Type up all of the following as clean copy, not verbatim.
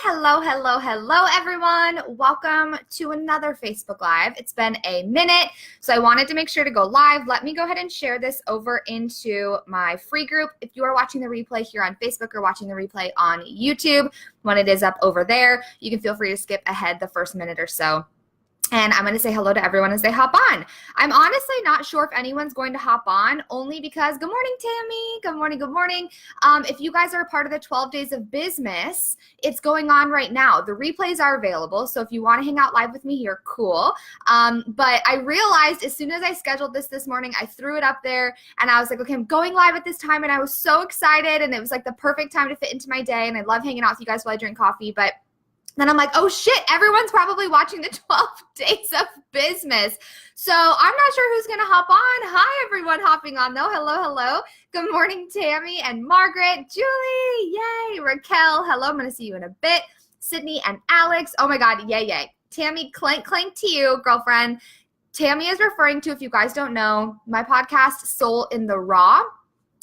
Hello, everyone. Welcome to another Facebook Live. It's been a minute, so I wanted to make sure to go live. Let me go ahead and share this over into my free group. If you are watching the replay here on Facebook or watching the replay on YouTube, when it is up over there, you can feel free to skip ahead the first minute or so. And I'm going to say hello to everyone as they hop on. I'm honestly not sure if anyone's going to hop on, only because, good morning, Tammy. Good morning. If you guys are a part of the 12 Days of Business, it's going on right now. The replays are available, so if you want to hang out live with me here, cool. But I realized as soon as I scheduled this morning, I threw it up there, and I was like, okay, I'm going live at this time, and I was so excited, and it was like the perfect time to fit into my day, and I love hanging out with you guys while I drink coffee, but then I'm like, oh shit, everyone's probably watching the 12 Days of Business. So I'm not sure who's going to hop on. Hi, everyone hopping on though. Hello. Good morning, Tammy and Margaret. Julie, yay. Raquel, hello. I'm going to see you in a bit. Sydney and Alex. Oh my God, yay. Tammy, clank to you, girlfriend. Tammy is referring to, if you guys don't know, my podcast, Soul in the Raw.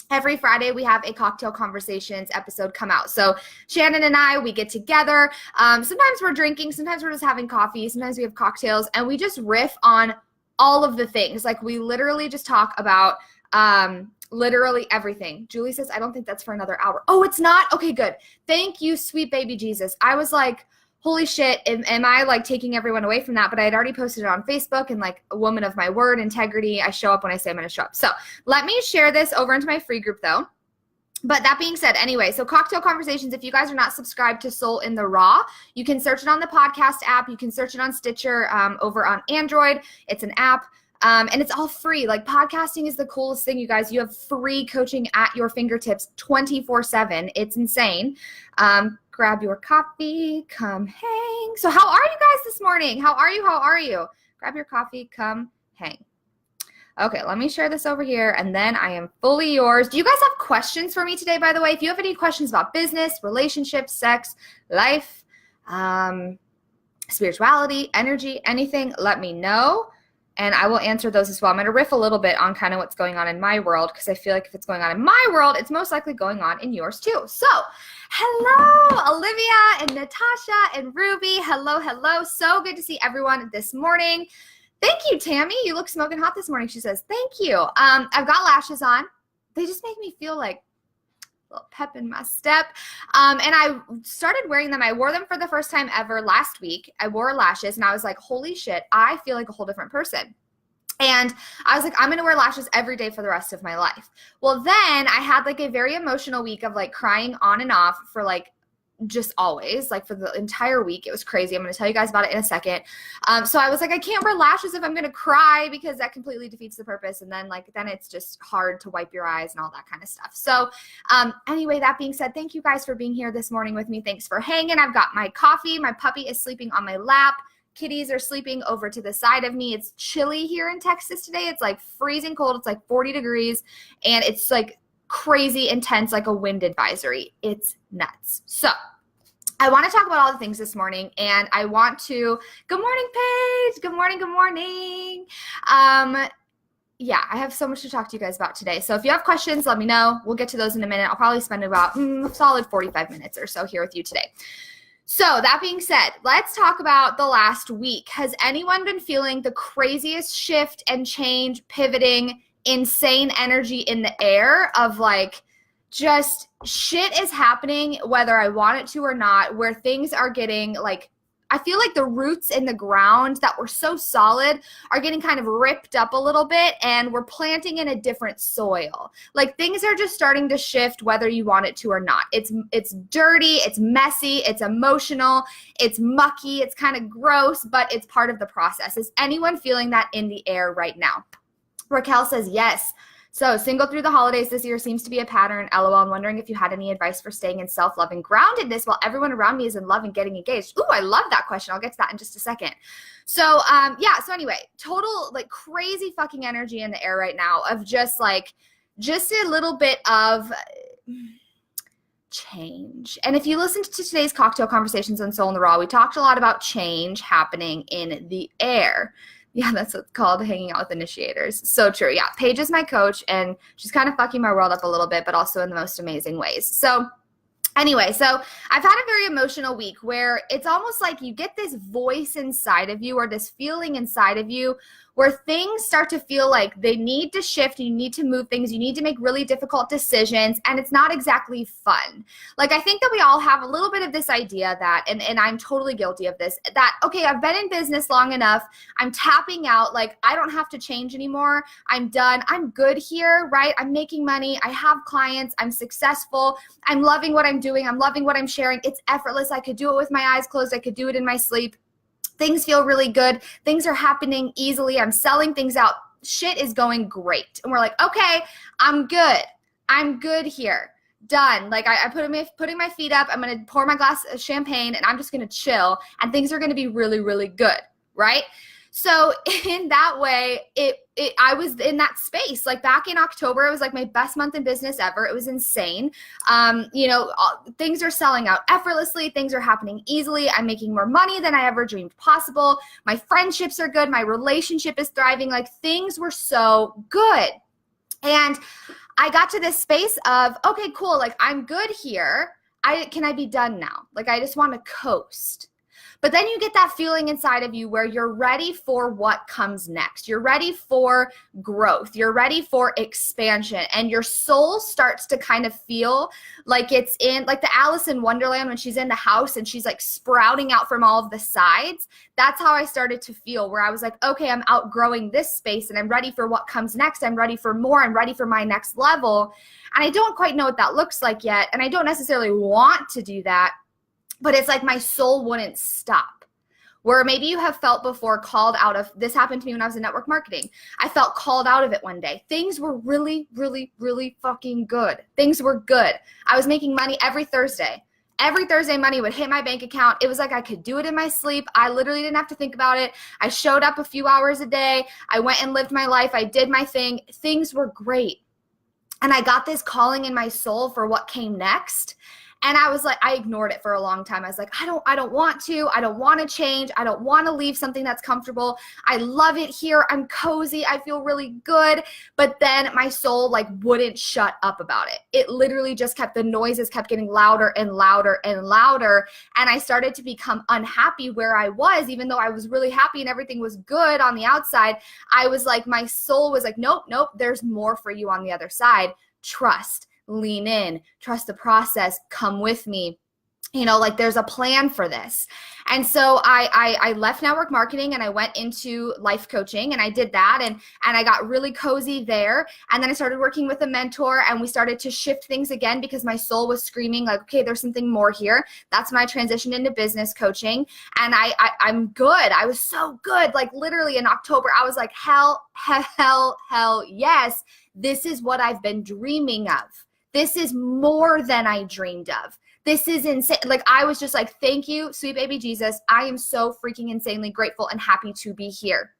Every Friday, we have a Cocktail Conversations episode come out. So Shannon and I, we get together. Sometimes we're drinking. Sometimes we're just having coffee. Sometimes we have cocktails. And we just riff on all of the things. Like, we literally just talk about literally everything. Julie says, I don't think that's for another hour. Oh, it's not? Okay, good. Thank you, sweet baby Jesus. I was like, holy shit, am I like taking everyone away from that? But I had already posted it on Facebook, and like a woman of my word, integrity, I show up when I say I'm going to show up. So let me share this over into my free group though. But that being said, anyway, so Cocktail Conversations, if you guys are not subscribed to Soul in the Raw, you can search it on the podcast app. You can search it on Stitcher over on Android. It's an app. And it's all free. Like, podcasting is the coolest thing, you guys. You have free coaching at your fingertips 24/7. It's insane. Grab your coffee, come hang. So how are you guys this morning? How are you? Grab your coffee, come hang. Okay, let me share this over here, and then I am fully yours. Do you guys have questions for me today, by the way? If you have any questions about business, relationships, sex, life, spirituality, energy, anything, let me know. And I will answer those as well. I'm going to riff a little bit on kind of what's going on in my world, because I feel like if it's going on in my world, it's most likely going on in yours too. So, hello, Olivia and Natasha and Ruby. Hello. So good to see everyone this morning. Thank you, Tammy. You look smoking hot this morning, she says. Thank you. I've got lashes on. They just make me feel like a little pep in my step. And I started wearing them. I wore them for the first time ever last week. I wore lashes and I was like, holy shit, I feel like a whole different person. And I was like, I'm going to wear lashes every day for the rest of my life. Well, then I had like a very emotional week of like crying on and off for like just always, like for the entire week. It was crazy. I'm going to tell you guys about it in a second. So I was like, I can't wear lashes if I'm going to cry, because that completely defeats the purpose. And then then it's just hard to wipe your eyes and all that kind of stuff. So anyway, that being said, thank you guys for being here this morning with me. Thanks for hanging. I've got my coffee. My puppy is sleeping on my lap. Kitties are sleeping over to the side of me. It's chilly here in Texas today. It's like freezing cold. It's like 40 degrees and it's like crazy intense, like a wind advisory. It's nuts. So I want to talk about all the things this morning, and I want to, good morning, Paige. Good morning. Yeah, I have so much to talk to you guys about today. So if you have questions, let me know. We'll get to those in a minute. I'll probably spend about a solid 45 minutes or so here with you today. So that being said, let's talk about the last week. Has anyone been feeling the craziest shift and change, pivoting, insane energy in the air of like just shit is happening whether I want it to or not, where things are getting like, I feel like the roots in the ground that were so solid are getting kind of ripped up a little bit, and we're planting in a different soil. Like, things are just starting to shift whether you want it to or not. It's dirty, it's messy, it's emotional, it's mucky, it's kind of gross, but it's part of the process. Is anyone feeling that in the air right now? Raquel says yes. So single through the holidays this year seems to be a pattern. LOL, I'm wondering if you had any advice for staying in self-love and groundedness while everyone around me is in love and getting engaged. Ooh, I love that question. I'll get to that in just a second. So so anyway, total like crazy fucking energy in the air right now of just a little bit of change. And if you listened to today's Cocktail Conversations on Soul in the Raw, we talked a lot about change happening in the air. Yeah, that's what's called hanging out with initiators. So true. Yeah, Paige is my coach, and she's kind of fucking my world up a little bit, but also in the most amazing ways. So Anyway, so I've had a very emotional week where it's almost like you get this voice inside of you or this feeling inside of you where things start to feel like they need to shift, you need to move things, you need to make really difficult decisions, and it's not exactly fun. Like, I think that we all have a little bit of this idea that, and I'm totally guilty of this, that, okay, I've been in business long enough, I'm tapping out, like, I don't have to change anymore, I'm done, I'm good here, right? I'm making money, I have clients, I'm successful, I'm loving what I'm doing, I'm loving what I'm sharing, it's effortless, I could do it with my eyes closed, I could do it in my sleep. Things feel really good. Things are happening easily. I'm selling things out. Shit is going great. And we're like, okay, I'm good. I'm good here. Done. Like I putting my feet up. I'm going to pour my glass of champagne and I'm just going to chill and things are going to be really, really good. Right? So in that way, I was in that space. Like back in October, it was like my best month in business ever. It was insane. Things are selling out effortlessly. Things are happening easily. I'm making more money than I ever dreamed possible. My friendships are good. My relationship is thriving. Like things were so good. And I got to this space of, okay, cool. Like I'm good here. Can I be done now? Like I just want to coast. But then you get that feeling inside of you where you're ready for what comes next. You're ready for growth. You're ready for expansion. And your soul starts to kind of feel like it's in, like the Alice in Wonderland when she's in the house and she's like sprouting out from all of the sides. That's how I started to feel, where I was like, okay, I'm outgrowing this space and I'm ready for what comes next. I'm ready for more. I'm ready for my next level. And I don't quite know what that looks like yet. And I don't necessarily want to do that. But it's like my soul wouldn't stop. Where maybe you have felt before called out of, this happened to me when I was in network marketing. I felt called out of it one day. Things were really, really, really fucking good. Things were good. I was making money every Thursday. Every Thursday money would hit my bank account. It was like I could do it in my sleep. I literally didn't have to think about it. I showed up a few hours a day. I went and lived my life. I did my thing. Things were great. And I got this calling in my soul for what came next. And I was like, I ignored it for a long time. I was like, I don't want to. I don't want to change. I don't want to leave something that's comfortable. I love it here. I'm cozy. I feel really good. But then my soul like wouldn't shut up about it. It literally just kept, the noises kept getting louder and louder and louder. And I started to become unhappy where I was, even though I was really happy and everything was good on the outside. I was like, my soul was like, nope, there's more for you on the other side. Trust. Lean in, trust the process, come with me. Like there's a plan for this. And so I left network marketing and I went into life coaching and I did that and I got really cozy there. And then I started working with a mentor and we started to shift things again because my soul was screaming like, okay, there's something more here. That's when I transitioned into business coaching and I'm good. I was so good. Like literally in October, I was like, hell yes. This is what I've been dreaming of. This is more than I dreamed of. This is insane. Like I was just like, thank you, sweet baby Jesus. I am so freaking insanely grateful and happy to be here.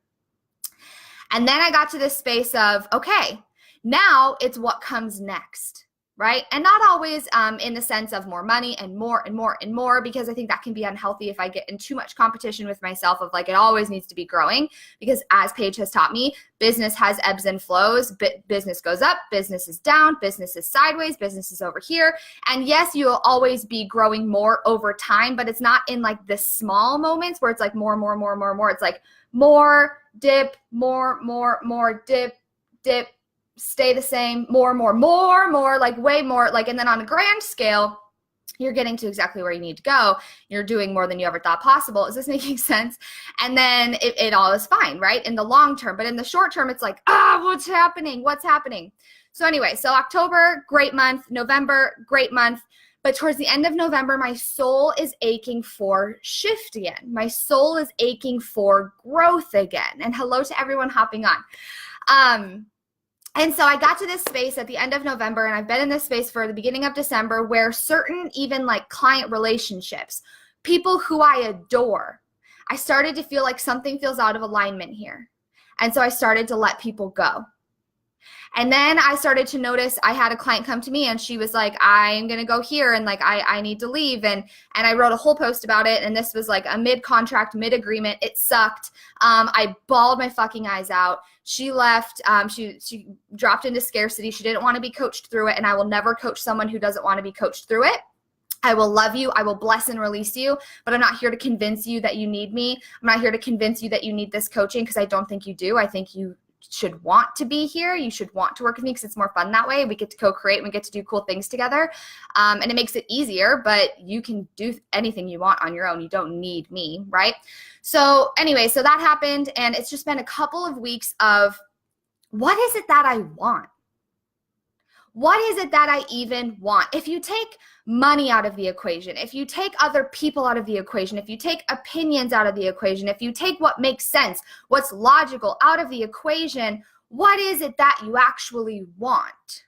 And then I got to this space of, okay, now it's what comes next. Right? And not always in the sense of more money and more and more and more, because I think that can be unhealthy if I get in too much competition with myself of like, it always needs to be growing, because as Paige has taught me, business has ebbs and flows. Business goes up, business is down, business is sideways, business is over here. And yes, you'll always be growing more over time, but it's not in like the small moments where it's like more. It's like more, dip, more, dip, stay the same, more, like way more, like, and then on a grand scale, you're getting to exactly where you need to go. You're doing more than you ever thought possible. Is this making sense? And then it all is fine, right? In the long term, but in the short term, it's like, what's happening? So anyway, so October, great month. November, great month. But towards the end of November, my soul is aching for shift again. My soul is aching for growth again. And hello to everyone hopping on. And so I got to this space at the end of November, and I've been in this space for the beginning of December, where certain even like client relationships, people who I adore, I started to feel like something feels out of alignment here. And so I started to let people go. And then I started to notice, I had a client come to me and she was like, I'm going to go here and like, I need to leave. And I wrote a whole post about it. And this was like a mid-contract, mid-agreement. It sucked. I bawled my fucking eyes out. She left. She dropped into scarcity. She didn't want to be coached through it. And I will never coach someone who doesn't want to be coached through it. I will love you. I will bless and release you, but I'm not here to convince you that you need me. I'm not here to convince you that you need this coaching, because I don't think you do. I think you should want to be here. You should want to work with me because it's more fun that way. We get to co-create. We get to do cool things together. And it makes it easier, but you can do anything you want on your own. You don't need me, right? So anyway, so that happened, and it's just been a couple of weeks of, what is it that I want? What is it that I even want? If you take money out of the equation, if you take other people out of the equation, if you take opinions out of the equation, if you take what makes sense, what's logical out of the equation, what is it that you actually want?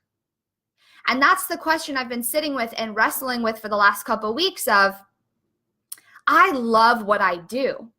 And that's the question I've been sitting with and wrestling with for the last couple of weeks of, I love what I do,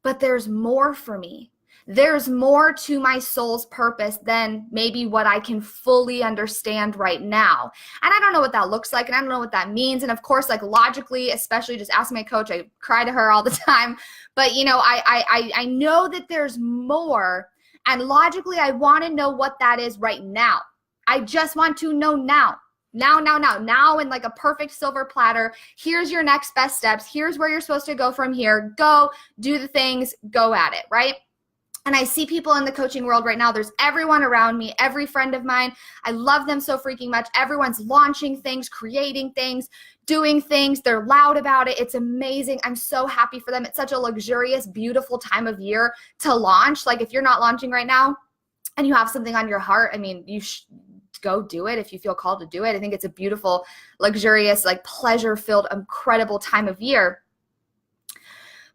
but there's more for me. There's more to my soul's purpose than maybe what I can fully understand right now. And I don't know what that looks like, and I don't know what that means. And of course, like logically, especially just ask my coach, I cry to her all the time. But you know, I know that there's more, and logically, I want to know what that is right now. I just want to know now. Now in like a perfect silver platter. Here's your next best steps. Here's where you're supposed to go from here. Go do the things, go at it, right? And I see people in the coaching world right now. There's everyone around me, every friend of mine. I love them so freaking much. Everyone's launching things, creating things, doing things. They're loud about it. It's amazing. I'm so happy for them. It's such a luxurious, beautiful time of year to launch. Like if you're not launching right now and you have something on your heart, I mean, you should go do it if you feel called to do it. I think it's a beautiful, luxurious, like pleasure-filled, incredible time of year.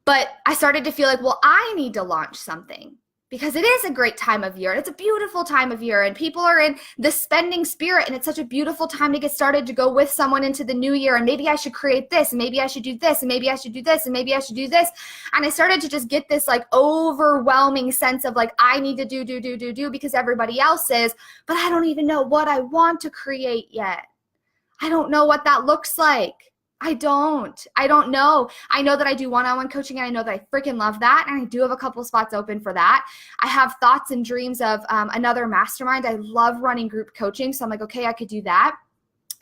But I started to feel like, well, I need to launch something because it is a great time of year. And it's a beautiful time of year, and people are in the spending spirit, and it's such a beautiful time to get started to go with someone into the new year. And maybe I should create this, and maybe I should do this, and maybe I should do this, and maybe I should do this. And I started to just get this like overwhelming sense of like, I need to do because everybody else is, but I don't even know what I want to create yet. I don't know what that looks like. I don't know. I know that I do one-on-one coaching, and I know that I freaking love that. And I do have a couple spots open for that. I have thoughts and dreams of another mastermind. I love running group coaching. So I'm like, okay, I could do that.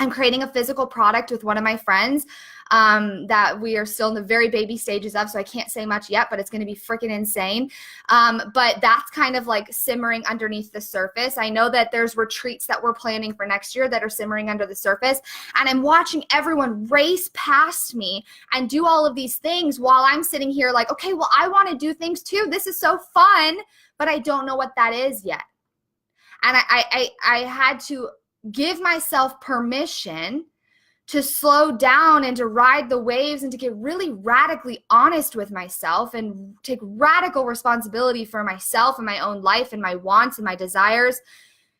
I'm creating a physical product with one of my friends that we are still in the very baby stages of, so I can't say much yet, but it's going to be freaking insane. But that's kind of like simmering underneath the surface. I know that there's retreats that we're planning for next year that are simmering under the surface, and I'm watching everyone race past me and do all of these things while I'm sitting here like, okay, well, I want to do things too. This is so fun, but I don't know what that is yet. And I had to give myself permission to slow down and to ride the waves and to get really radically honest with myself and take radical responsibility for myself and my own life and my wants and my desires,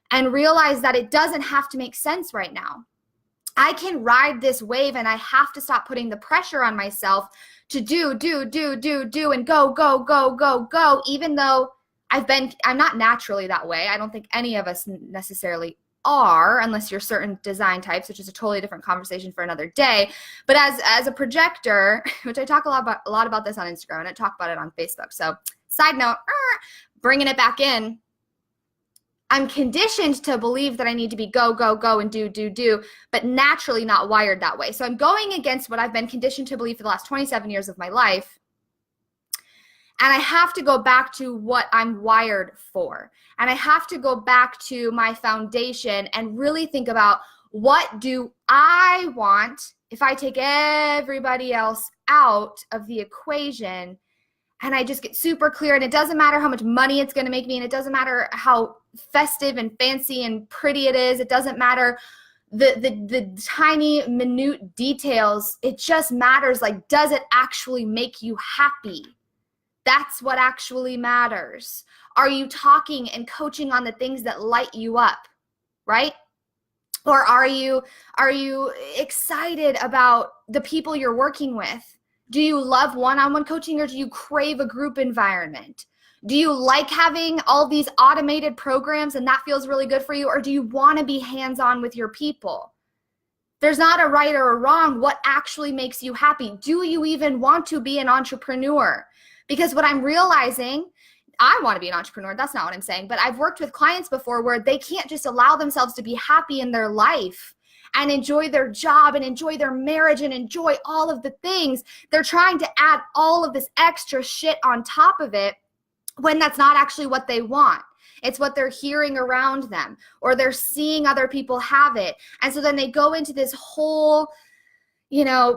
and realize that it doesn't have to make sense right now. I can ride this wave, and I have to stop putting the pressure on myself to do and go, even though I'm not naturally that way. I don't think any of us necessarily are, unless you're certain design types, which is a totally different conversation for another day. But as a projector, which I talk a lot about this on Instagram, and I talk about it on Facebook. So side note, bringing it back in, I'm conditioned to believe that I need to be go, and do, but naturally not wired that way. So I'm going against what I've been conditioned to believe for the last 27 years of my life. And I have to go back to what I'm wired for. And I have to go back to my foundation and really think about, what do I want if I take everybody else out of the equation, and I just get super clear, and it doesn't matter how much money it's going to make me, and it doesn't matter how festive and fancy and pretty it is. It doesn't matter the tiny minute details. It just matters, like, does it actually make you happy? That's what actually matters. Are you talking and coaching on the things that light you up, right? Or are you excited about the people you're working with? Do you love one-on-one coaching, or do you crave a group environment? Do you like having all these automated programs and that feels really good for you, or do you want to be hands-on with your people? There's not a right or a wrong. What actually makes you happy? Do you even want to be an entrepreneur? Because what I'm realizing, I want to be an entrepreneur. That's not what I'm saying. But I've worked with clients before where they can't just allow themselves to be happy in their life. and enjoy their job and enjoy their marriage and enjoy all of the things. They're trying to add all of this extra shit on top of it when that's not actually what they want. It's what they're hearing around them, or they're seeing other people have it. And so then they go into this whole,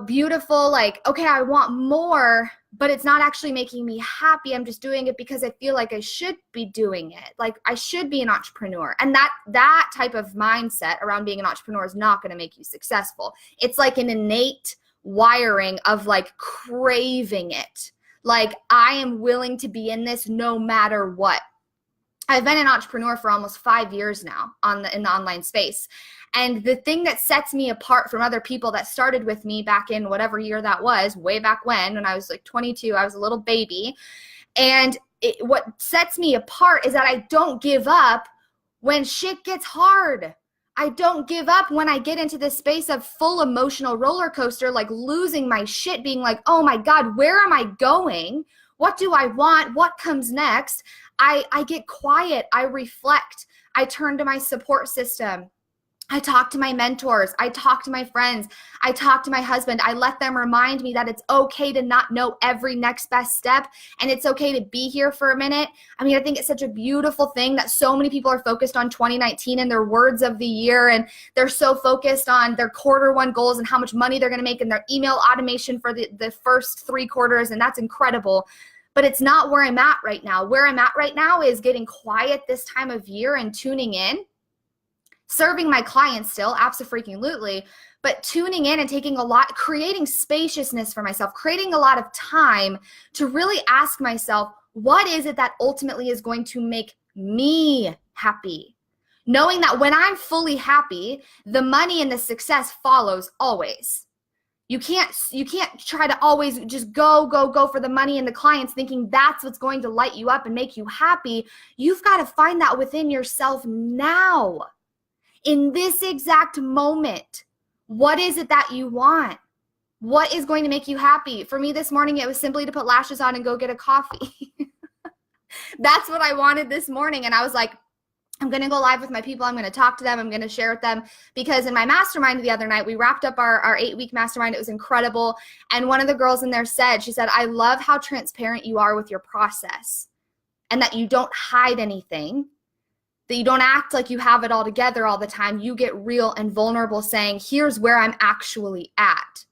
beautiful, like, okay, I want more, but it's not actually making me happy. I'm just doing it because I feel like I should be doing it. Like I should be an entrepreneur. And that type of mindset around being an entrepreneur is not going to make you successful. It's like an innate wiring of like craving it. Like I am willing to be in this no matter what. I've been an entrepreneur for almost 5 years now in the online space. And the thing that sets me apart from other people that started with me back in whatever year that was, way back when I was like 22, I was a little baby. And what sets me apart is that I don't give up when shit gets hard. I don't give up when I get into this space of full emotional roller coaster, like losing my shit, being like, oh my God, where am I going? What do I want? What comes next? I get quiet. I reflect. I turn to my support system. I talk to my mentors. I talk to my friends. I talk to my husband. I let them remind me that it's okay to not know every next best step, and it's okay to be here for a minute. I mean, I think it's such a beautiful thing that so many people are focused on 2019 and their words of the year, and they're so focused on their quarter one goals and how much money they're going to make in their email automation for the first 3 quarters, and that's incredible. But it's not where I'm at right now. Where I'm at right now is getting quiet this time of year and tuning in, serving my clients still, abso-freaking-lutely, but tuning in and taking creating spaciousness for myself, creating a lot of time to really ask myself, what is it that ultimately is going to make me happy? Knowing that when I'm fully happy, the money and the success follows always. You can't try to always just go for the money and the clients thinking that's what's going to light you up and make you happy. You've got to find that within yourself now. In this exact moment, what is it that you want? What is going to make you happy? For me this morning, it was simply to put lashes on and go get a coffee. That's what I wanted this morning. And I was like, I'm going to go live with my people. I'm going to talk to them. I'm going to share with them, because in my mastermind the other night, we wrapped up our 8-week mastermind. It was incredible. And one of the girls in there she said, I love how transparent you are with your process and that you don't hide anything, that you don't act like you have it all together all the time. You get real and vulnerable saying, here's where I'm actually at.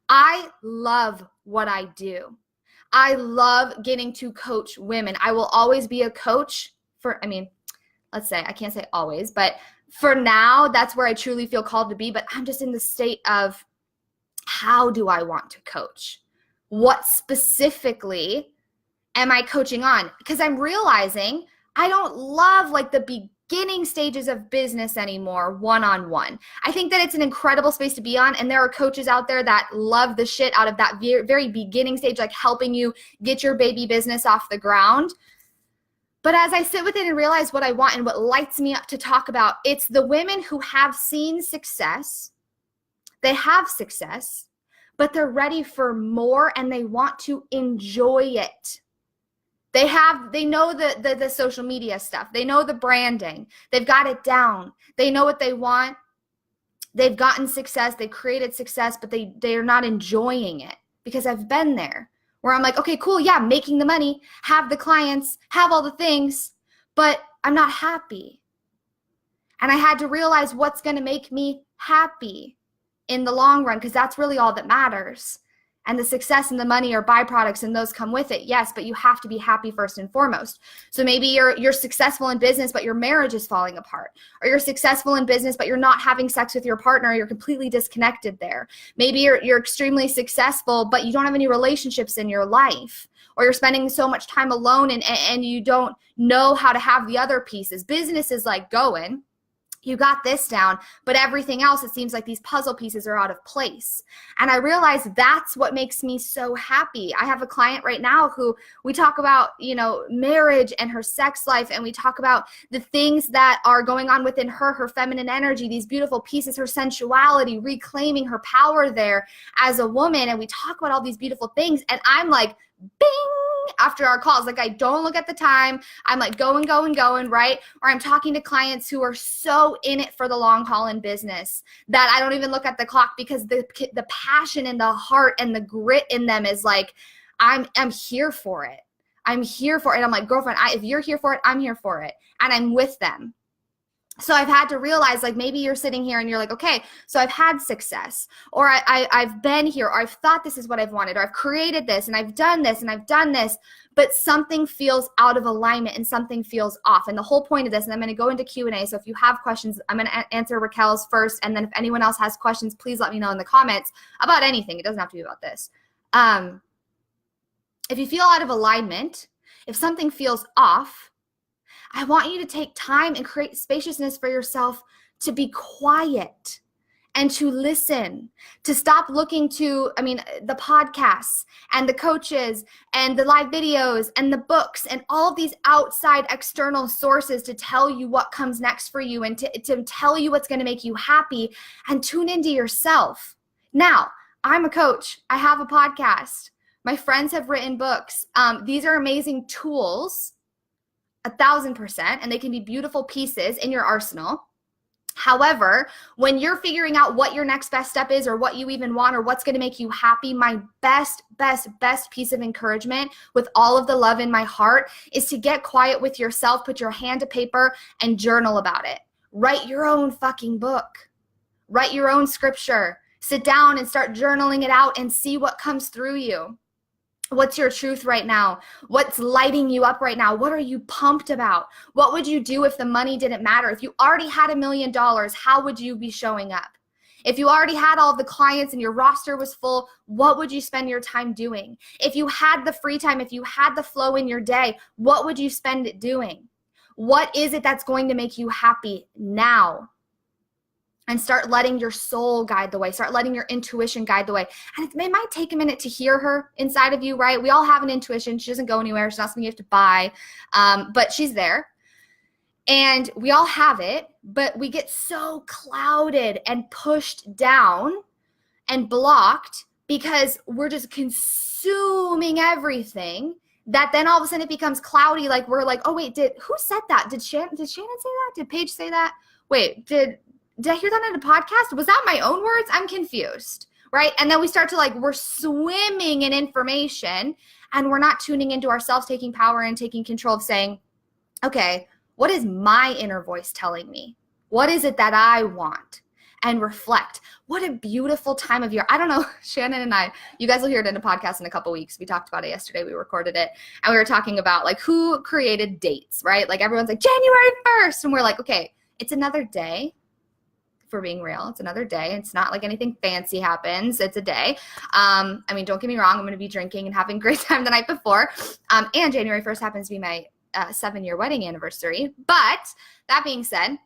I love what I do. I love getting to coach women. I will always be a coach let's say, I can't say always, but for now, that's where I truly feel called to be. But I'm just in the state of, how do I want to coach? What specifically am I coaching on? Because I'm realizing I don't love like the beginning stages of business anymore, one-on-one. I think that it's an incredible space to be on. And there are coaches out there that love the shit out of that very beginning stage, like helping you get your baby business off the ground. But as I sit with it and realize what I want and what lights me up to talk about, it's the women who have seen success. They have success, but they're ready for more and they want to enjoy it. They know the social media stuff. They know the branding. They've got it down. They know what they want. They've gotten success. They've created success, but they are not enjoying it, because I've been there. Where I'm like, okay, cool, yeah, making the money, have the clients, have all the things, but I'm not happy. And I had to realize what's going to make me happy in the long run, because that's really all that matters. And the success and the money are byproducts, and those come with it, yes, but you have to be happy first and foremost. So maybe you're successful in business, but your marriage is falling apart. Or you're successful in business, but you're not having sex with your partner. You're completely disconnected there. Maybe you're extremely successful, but you don't have any relationships in your life. Or you're spending so much time alone and you don't know how to have the other pieces. Business is like going. You got this down, but everything else, it seems like these puzzle pieces are out of place. And I realize that's what makes me so happy. I have a client right now who we talk about, marriage and her sex life, and we talk about the things that are going on within her feminine energy, these beautiful pieces, her sensuality, reclaiming her power there as a woman. And we talk about all these beautiful things, and I'm like, bing, after our calls. Like, I don't look at the time. I'm like going, right? Or I'm talking to clients who are so in it for the long haul in business that I don't even look at the clock, because the passion and the heart and the grit in them is like, I'm here for it. I'm here for it. I'm like, girlfriend, if you're here for it, I'm here for it. And I'm with them. So I've had to realize, like, maybe you're sitting here and you're like, okay, so I've had success, or I've been here, or I've thought this is what I've wanted, or I've created this and I've done this and I've done this, but something feels out of alignment and something feels off. And the whole point of this, and I'm going to go into Q&A. So if you have questions, I'm going to answer Raquel's first. And then if anyone else has questions, please let me know in the comments about anything. It doesn't have to be about this. If you feel out of alignment, if something feels off, I want you to take time and create spaciousness for yourself to be quiet and to listen, to stop looking to, the podcasts and the coaches and the live videos and the books and all of these outside external sources to tell you what comes next for you and to tell you what's going to make you happy, and tune into yourself. Now, I'm a coach. I have a podcast. My friends have written books. These are amazing tools, 1,000%, and they can be beautiful pieces in your arsenal. However, when you're figuring out what your next best step is, or what you even want, or what's going to make you happy, my best piece of encouragement, with all of the love in my heart, is to get quiet with yourself, put your hand to paper and journal about it. Write your own fucking book. Write your own scripture. Sit down and start journaling it out and see what comes through you. What's your truth right now? What's lighting you up right now? What are you pumped about? What would you do if the money didn't matter? If you already had $1 million, how would you be showing up? If you already had all of the clients and your roster was full, what would you spend your time doing? If you had the free time, if you had the flow in your day, what would you spend it doing? What is it that's going to make you happy now? And start letting your soul guide the way. Start letting your intuition guide the way. And it might take a minute to hear her inside of you, right? We all have an intuition. She doesn't go anywhere. She's not something you have to buy, but she's there. And we all have it, but we get so clouded and pushed down and blocked because we're just consuming everything, that then all of a sudden it becomes cloudy. Like, we're like, oh wait, who said that? Did Shannon say that? Did Paige say that? Wait, did I hear that in a podcast? Was that my own words? I'm confused, right? And then we start to we're swimming in information, and we're not tuning into ourselves, taking power and taking control of saying, okay, what is my inner voice telling me? What is it that I want? And reflect. What a beautiful time of year. I don't know, Shannon and I, you guys will hear it in a podcast in a couple weeks. We talked about it yesterday. We recorded it. And we were talking about who created dates, right? Everyone's like, January 1st. And we're like, okay, it's another day. For being real, it's another day. It's not like anything fancy happens. It's a day. Don't get me wrong. I'm going to be drinking and having a great time the night before. And January 1st happens to be my 7-year wedding anniversary. But that being said,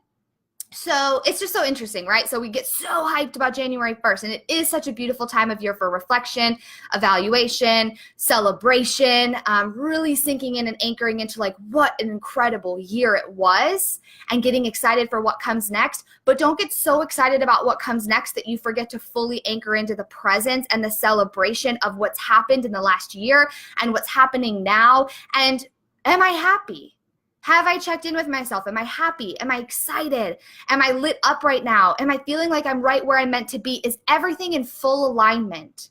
so it's just so interesting, right? So we get so hyped about January 1st, and it is such a beautiful time of year for reflection, evaluation, celebration, really sinking in and anchoring into what an incredible year it was, and getting excited for what comes next. But don't get so excited about what comes next that you forget to fully anchor into the presence and the celebration of what's happened in the last year and what's happening now. And am I happy? Have I checked in with myself? Am I happy? Am I excited? Am I lit up right now? Am I feeling like I'm right where I'm meant to be? Is everything in full alignment?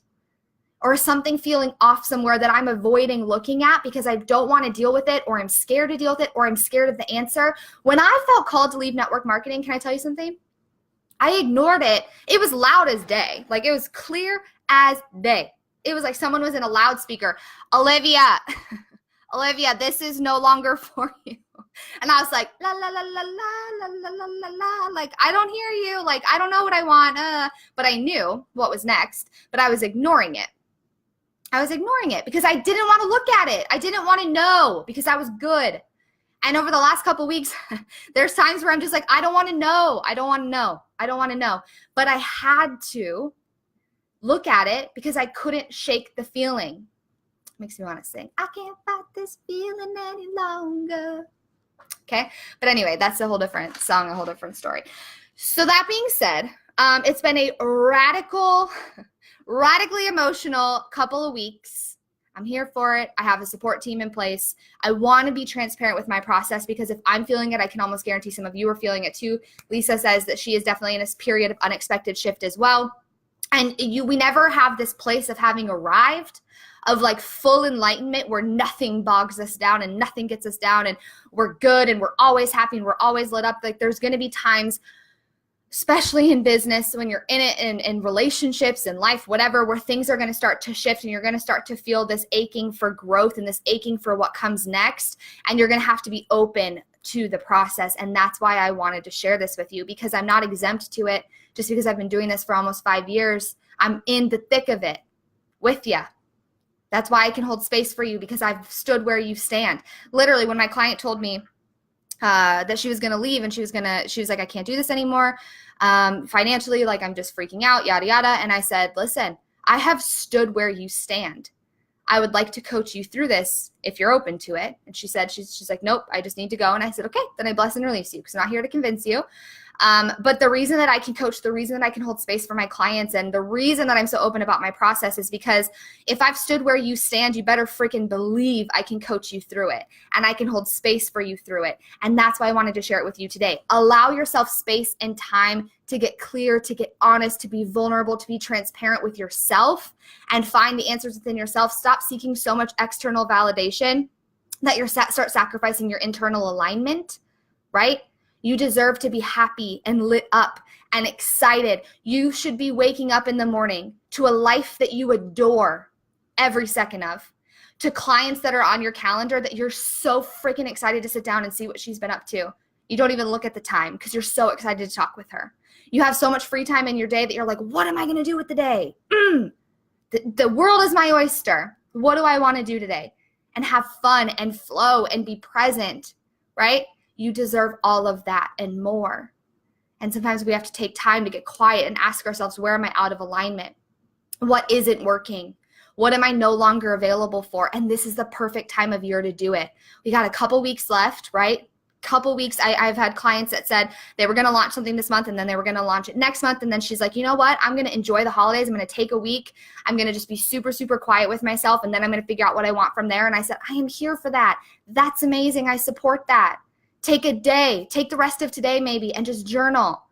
Or is something feeling off somewhere that I'm avoiding looking at because I don't want to deal with it, or I'm scared to deal with it, or I'm scared of the answer? When I felt called to leave network marketing, can I tell you something? I ignored it. It was loud as day. It was clear as day. It was like someone was in a loudspeaker. Olivia, Olivia, this is no longer for you. And I was like, la, la, la, la, la, la, la, la, la. I don't hear you. I don't know what I want. But I knew what was next, but I was ignoring it. I was ignoring it because I didn't want to look at it. I didn't want to know because I was good. And over the last couple of weeks, there's times where I'm just I don't want to know. I don't want to know. I don't want to know. But I had to look at it because I couldn't shake the feeling. Makes me want to sing, I can't fight this feeling any longer. Okay. But anyway, that's a whole different song, a whole different story. So that being said, it's been a radically emotional couple of weeks. I'm here for it. I have a support team in place. I want to be transparent with my process because if I'm feeling it, I can almost guarantee some of you are feeling it too. Lisa says that she is definitely in this period of unexpected shift as well. And we never have this place of having arrived, of like full enlightenment where nothing bogs us down and nothing gets us down and we're good and we're always happy and we're always lit up. Like there's going to be times, especially in business, when you're in it, in relationships and life, whatever, where things are going to start to shift and you're going to start to feel this aching for growth and this aching for what comes next. And you're going to have to be open to the process. And that's why I wanted to share this with you, because I'm not exempt to it just because I've been doing this for almost 5 years. I'm in the thick of it with you. That's why I can hold space for you, because I've stood where you stand. Literally, when my client told me that she was going to leave and she was like, I can't do this anymore. Financially, like I'm just freaking out, yada, yada. And I said, listen, I have stood where you stand. I would like to coach you through this if you're open to it. And she said, she's like, nope, I just need to go. And I said, okay, then I bless and release you, because I'm not here to convince you. But the reason that I can coach, the reason that I can hold space for my clients, and the reason that I'm so open about my process is because if I've stood where you stand, you better freaking believe I can coach you through it and I can hold space for you through it. And that's why I wanted to share it with you today. Allow yourself space and time to get clear, to get honest, to be vulnerable, to be transparent with yourself and find the answers within yourself. Stop seeking so much external validation that you start sacrificing your internal alignment, right? You deserve to be happy and lit up and excited. You should be waking up in the morning to a life that you adore every second of, to clients that are on your calendar that you're so freaking excited to sit down and see what she's been up to. You don't even look at the time because you're so excited to talk with her. You have so much free time in your day that you're like, what am I going to do with the day? The world is my oyster. What do I want to do today? And have fun and flow and be present, right? You deserve all of that and more. And sometimes we have to take time to get quiet and ask ourselves, where am I out of alignment? What isn't working? What am I no longer available for? And this is the perfect time of year to do it. We got a couple weeks left, right? Couple weeks. I've had clients that said they were going to launch something this month and then they were going to launch it next month. And then she's like, you know what? I'm going to enjoy the holidays. I'm going to take a week. I'm going to just be super, super quiet with myself. And then I'm going to figure out what I want from there. And I said, I am here for that. That's amazing. I support that. Take a day, take the rest of today maybe, and just journal.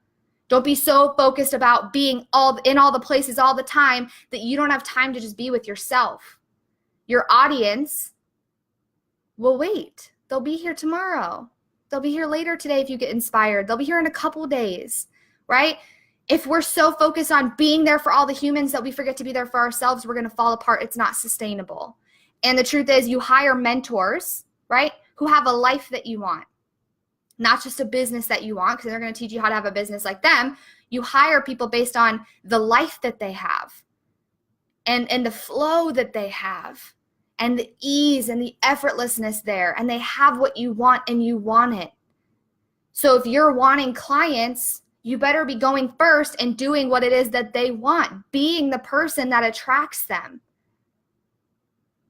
Don't be so focused about being in all the places all the time that you don't have time to just be with yourself. Your audience will wait. They'll be here tomorrow. They'll be here later today if you get inspired. They'll be here in a couple days, right? If we're so focused on being there for all the humans that we forget to be there for ourselves, we're going to fall apart. It's not sustainable. And the truth is, you hire mentors, right, who have a life that you want. Not just a business that you want, because they're going to teach you how to have a business like them. You hire people based on the life that they have and the flow that they have and the ease and the effortlessness there. And they have what you want and you want it. So if you're wanting clients, you better be going first and doing what it is that they want, being the person that attracts them.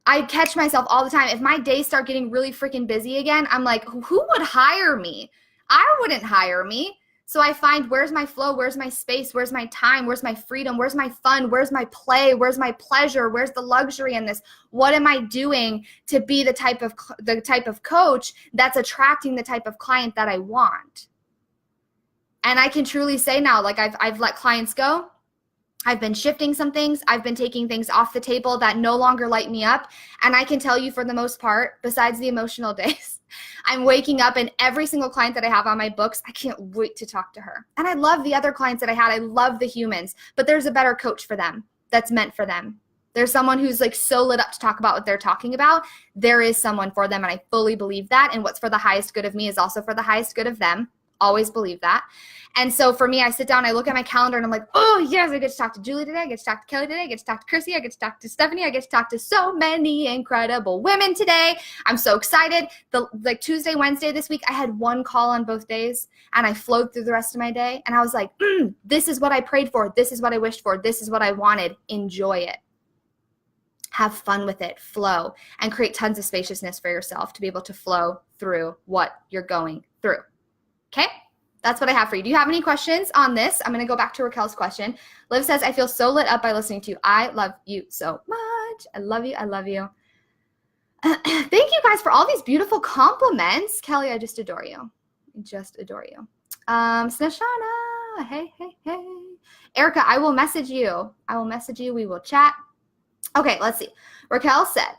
I catch myself all the time. If my days start getting really freaking busy again, I'm like, who would hire me? I wouldn't hire me. So I find, where's my flow? Where's my space? Where's my time? Where's my freedom? Where's my fun? Where's my play? Where's my pleasure? Where's the luxury in this? What am I doing to be the type of coach that's attracting the type of client that I want? And I can truly say now, like I've let clients go. I've been shifting some things. I've been taking things off the table that no longer light me up. And I can tell you, for the most part, besides the emotional days, I'm waking up and every single client that I have on my books, I can't wait to talk to her. And I love the other clients that I had. I love the humans, but there's a better coach for them that's meant for them. There's someone who's like so lit up to talk about what they're talking about. There is someone for them. And I fully believe that. And what's for the highest good of me is also for the highest good of them. Always believe that. And so for me, I sit down, I look at my calendar and I'm like, oh yes, I get to talk to Julie today. I get to talk to Kelly today. I get to talk to Chrissy. I get to talk to Stephanie. I get to talk to so many incredible women today. I'm so excited. Like Tuesday, Wednesday this week, I had one call on both days and I flowed through the rest of my day. And I was like, this is what I prayed for. This is what I wished for. This is what I wanted. Enjoy it. Have fun with it. Flow and create tons of spaciousness for yourself to be able to flow through what you're going through. Okay? That's what I have for you. Do you have any questions on this? I'm going to go back to Raquel's question. Liv says, I feel so lit up by listening to you. I love you so much. I love you. I love you. Thank you guys for all these beautiful compliments. Kelly, I just adore you. I just adore you. Snashana, hey. Erica, I will message you. We will chat. Okay, let's see. Raquel said,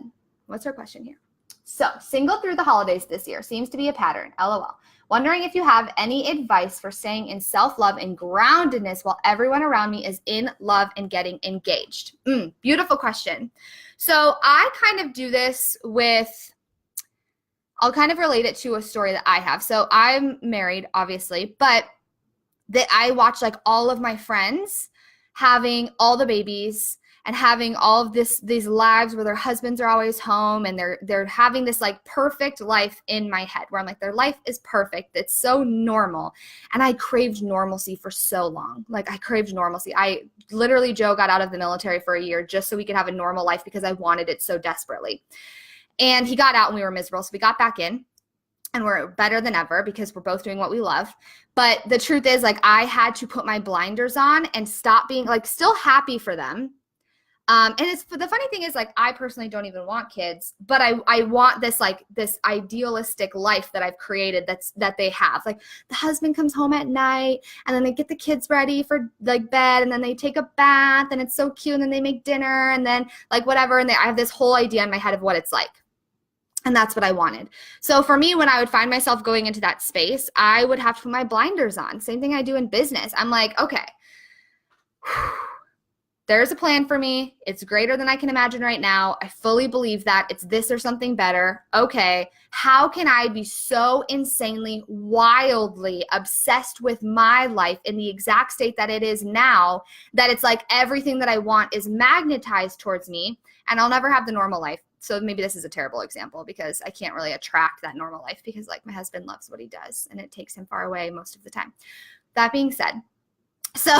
what's her question here? So, single through the holidays this year seems to be a pattern. LOL. Wondering if you have any advice for staying in self-love and groundedness while everyone around me is in love and getting engaged. Beautiful question. So I kind of do this with, I'll kind of relate it to a story that I have. So I'm married, obviously, but that I watch like all of my friends having all the babies and having all of these lives where their husbands are always home and they're having this like perfect life in my head where I'm like, their life is perfect. It's so normal. And I craved normalcy for so long. Like I craved normalcy. I literally, Joe got out of the military for a year just so we could have a normal life because I wanted it so desperately. And he got out and we were miserable. So we got back in. And we're better than ever because we're both doing what we love. But the truth is, like, I had to put my blinders on and stop being, like, still happy for them. And the funny thing is, like, I personally don't even want kids, but I want this, like, this idealistic life that I've created that they have. Like, the husband comes home at night, and then they get the kids ready for, like, bed, and then they take a bath, and it's so cute, and then they make dinner, and then, like, whatever, and I have this whole idea in my head of what it's like. And that's what I wanted. So for me, when I would find myself going into that space, I would have to put my blinders on. Same thing I do in business. I'm like, okay, there's a plan for me. It's greater than I can imagine right now. I fully believe that it's this or something better. Okay, how can I be so insanely, wildly obsessed with my life in the exact state that it is now that it's like everything that I want is magnetized towards me and I'll never have the normal life. So maybe this is a terrible example because I can't really attract that normal life because like my husband loves what he does and it takes him far away most of the time. That being said, so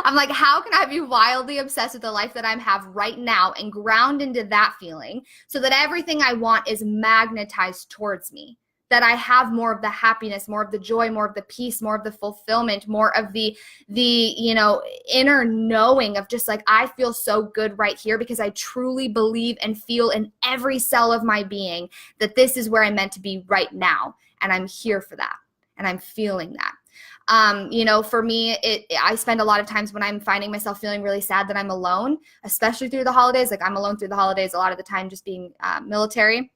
I'm like, how can I be wildly obsessed with the life that I have right now and ground into that feeling so that everything I want is magnetized towards me? That I have more of the happiness, more of the joy, more of the peace, more of the fulfillment, more of the inner knowing of just like, I feel so good right here because I truly believe and feel in every cell of my being that this is where I'm meant to be right now. And I'm here for that. And I'm feeling that. For me, I spend a lot of times when I'm finding myself feeling really sad that I'm alone, especially through the holidays. Like I'm alone through the holidays a lot of the time just being military.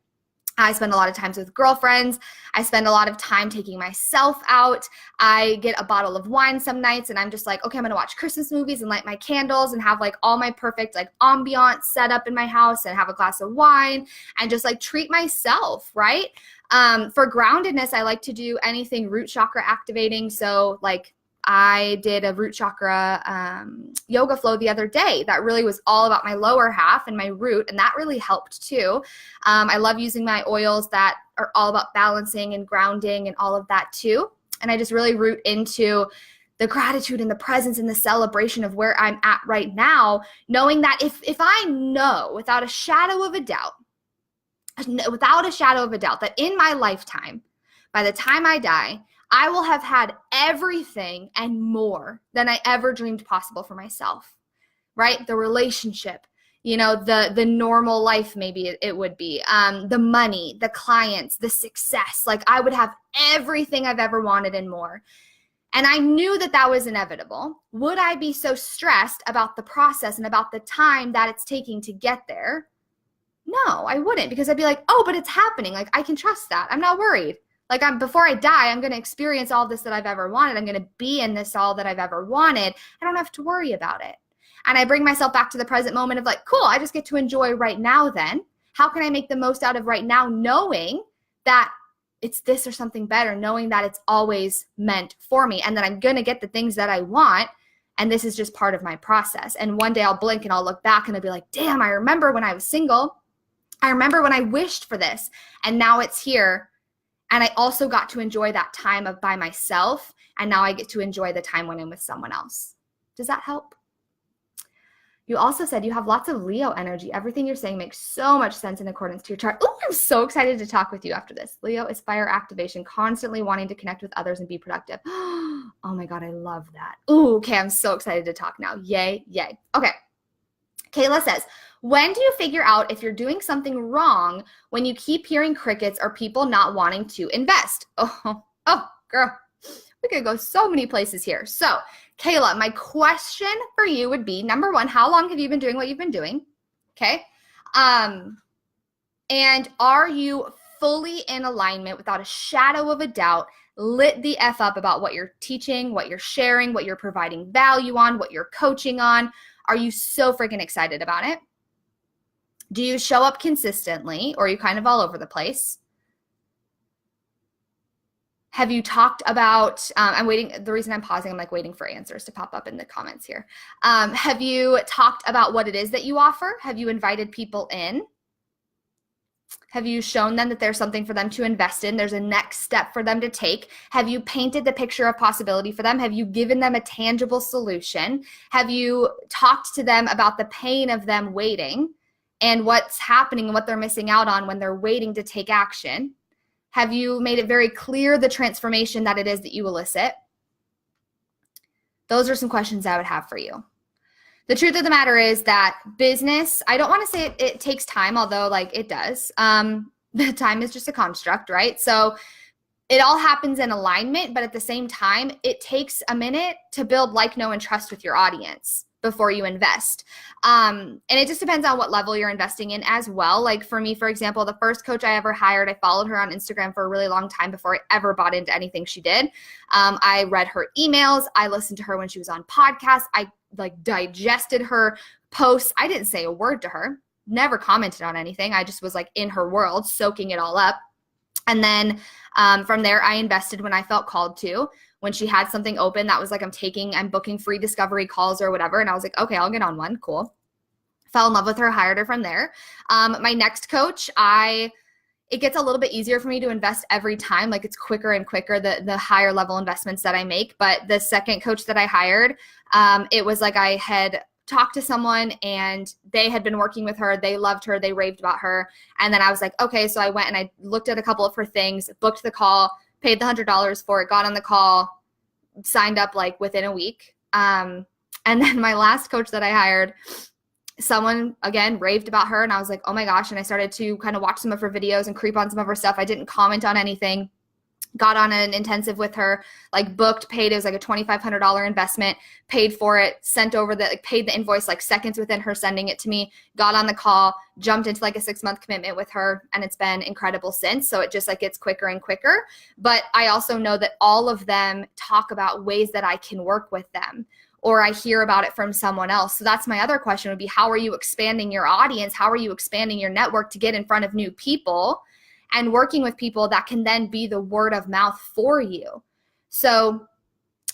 I spend a lot of times with girlfriends. I spend a lot of time taking myself out. I get a bottle of wine some nights and I'm just like, okay, I'm going to watch Christmas movies and light my candles and have like all my perfect like ambiance set up in my house and have a glass of wine and just like treat myself, right? For groundedness, I like to do anything root chakra activating. So like I did a root chakra yoga flow the other day that really was all about my lower half and my root, and that really helped too. I love using my oils that are all about balancing and grounding and all of that too. And I just really root into the gratitude and the presence and the celebration of where I'm at right now, knowing that if I know without a shadow of a doubt, that in my lifetime, by the time I die, I will have had everything and more than I ever dreamed possible for myself, right? The relationship, the normal life, maybe it would be, the money, the clients, the success. Like I would have everything I've ever wanted and more. And I knew that was inevitable. Would I be so stressed about the process and about the time that it's taking to get there? No, I wouldn't, because I'd be like, oh, but it's happening. Like I can trust that. I'm not worried. Like before I die, I'm going to experience all this that I've ever wanted. I'm going to be in this all that I've ever wanted. I don't have to worry about it. And I bring myself back to the present moment of like, cool, I just get to enjoy right now then. How can I make the most out of right now, knowing that it's this or something better, knowing that it's always meant for me and that I'm going to get the things that I want. And this is just part of my process. And one day I'll blink and I'll look back and I'll be like, damn, I remember when I was single. I remember when I wished for this and now it's here. And I also got to enjoy that time by myself. And now I get to enjoy the time when I'm with someone else. Does that help? You also said you have lots of Leo energy. Everything you're saying makes so much sense in accordance to your chart. Oh, I'm so excited to talk with you after this. Leo is fire activation, constantly wanting to connect with others and be productive. Oh my God, I love that. Ooh, okay, I'm so excited to talk now. Yay, yay. Okay. Kayla says, when do you figure out if you're doing something wrong when you keep hearing crickets or people not wanting to invest? Oh, girl, we could go so many places here. So, Kayla, my question for you would be, number one, how long have you been doing what you've been doing? Okay. And are you fully in alignment without a shadow of a doubt, lit the F up about what you're teaching, what you're sharing, what you're providing value on, what you're coaching on? Are you so freaking excited about it? Do you show up consistently, or are you kind of all over the place? Have you talked about, I'm waiting, the reason I'm pausing, I'm like waiting for answers to pop up in the comments here. Have you talked about what it is that you offer? Have you invited people in? Have you shown them that there's something for them to invest in? There's a next step for them to take. Have you painted the picture of possibility for them? Have you given them a tangible solution? Have you talked to them about the pain of them waiting and what's happening and what they're missing out on when they're waiting to take action? Have you made it very clear the transformation that it is that you elicit? Those are some questions I would have for you. The truth of the matter is that business, I don't want to say it takes time, although like it does. The time is just a construct, right? So it all happens in alignment, but at the same time, it takes a minute to build like, know, and trust with your audience before you invest. And it just depends on what level you're investing in as well. Like for me, for example, the first coach I ever hired, I followed her on Instagram for a really long time before I ever bought into anything she did. I read her emails. I listened to her when she was on podcasts. I like digested her posts. I didn't say a word to her, never commented on anything. I just was like in her world, soaking it all up. And then from there, I invested when I felt called to. When she had something open that was like, I'm booking free discovery calls or whatever. And I was like, okay, I'll get on one. Cool. Fell in love with her, hired her from there. My next coach, it gets a little bit easier for me to invest every time. Like it's quicker and quicker, the higher level investments that I make. But the second coach that I hired, it was like I had talked to someone and they had been working with her. They loved her. They raved about her. And then I was like, okay. So I went and I looked at a couple of her things, booked the call, paid the $100 for it, got on the call, signed up like within a week. And then my last coach that I hired, someone again raved about her and I was like, oh my gosh. And I started to kind of watch some of her videos and creep on some of her stuff. I didn't comment on anything, got on an intensive with her, like booked, paid. It was like a $2,500 investment, paid for it, sent over paid the invoice like seconds within her sending it to me, got on the call, jumped into like a 6-month commitment with her. And it's been incredible since. So it just like gets quicker and quicker. But I also know that all of them talk about ways that I can work with them, or I hear about it from someone else. So that's my other question would be, how are you expanding your audience? How are you expanding your network to get in front of new people and working with people that can then be the word of mouth for you? So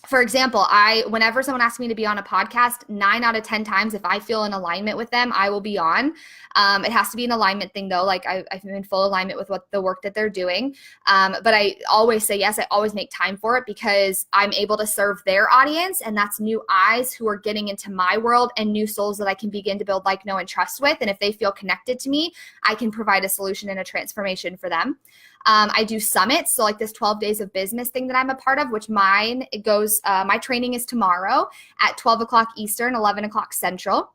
for example, whenever someone asks me to be on a podcast, 9 out of 10 times, if I feel in alignment with them, I will be on. It has to be an alignment thing though. Like I'm in full alignment with what the work that they're doing. But I always say yes. I always make time for it because I'm able to serve their audience, and that's new eyes who are getting into my world and new souls that I can begin to build like, know, and trust with. And if they feel connected to me, I can provide a solution and a transformation for them. I do summits. So like this 12 days of business thing that I'm a part of, which my training is tomorrow at 12 o'clock Eastern, 11 o'clock Central,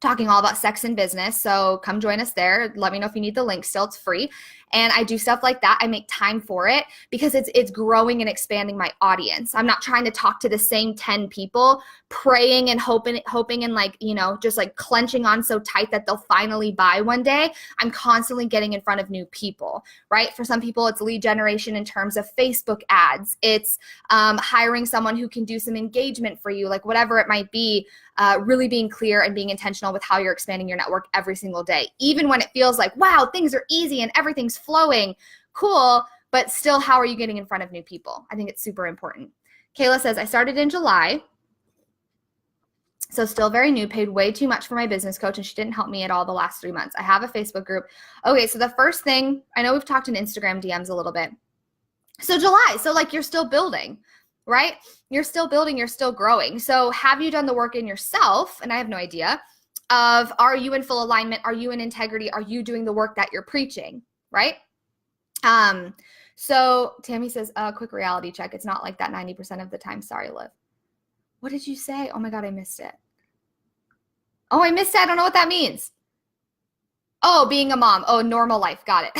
talking all about sex and business. So come join us there. Let me know if you need the link still. It's free. And I do stuff like that. I make time for it because it's growing and expanding my audience. I'm not trying to talk to the same 10 people, praying and hoping and like, just like clenching on so tight that they'll finally buy one day. I'm constantly getting in front of new people, right? For some people, it's lead generation in terms of Facebook ads. It's hiring someone who can do some engagement for you, like whatever it might be. Really being clear and being intentional with how you're expanding your network every single day. Even when it feels like, wow, things are easy and everything's flowing, cool, but still, how are you getting in front of new people? I think it's super important. Kayla says, I started in July, so still very new, paid way too much for my business coach, and she didn't help me at all the last 3 months. I have a Facebook group. Okay, so the first thing, I know we've talked in Instagram DMs a little bit. So July, so like you're still building, right? You're still building, you're still growing. So have you done the work in yourself? And I have no idea of, are you in full alignment? Are you in integrity? Are you doing the work that you're preaching, right? So Tammy says, quick reality check. It's not like that 90% of the time. Sorry, Liv. What did you say? Oh my God, I missed it. Oh, I missed it. I don't know what that means. Oh, being a mom. Oh, normal life. Got it.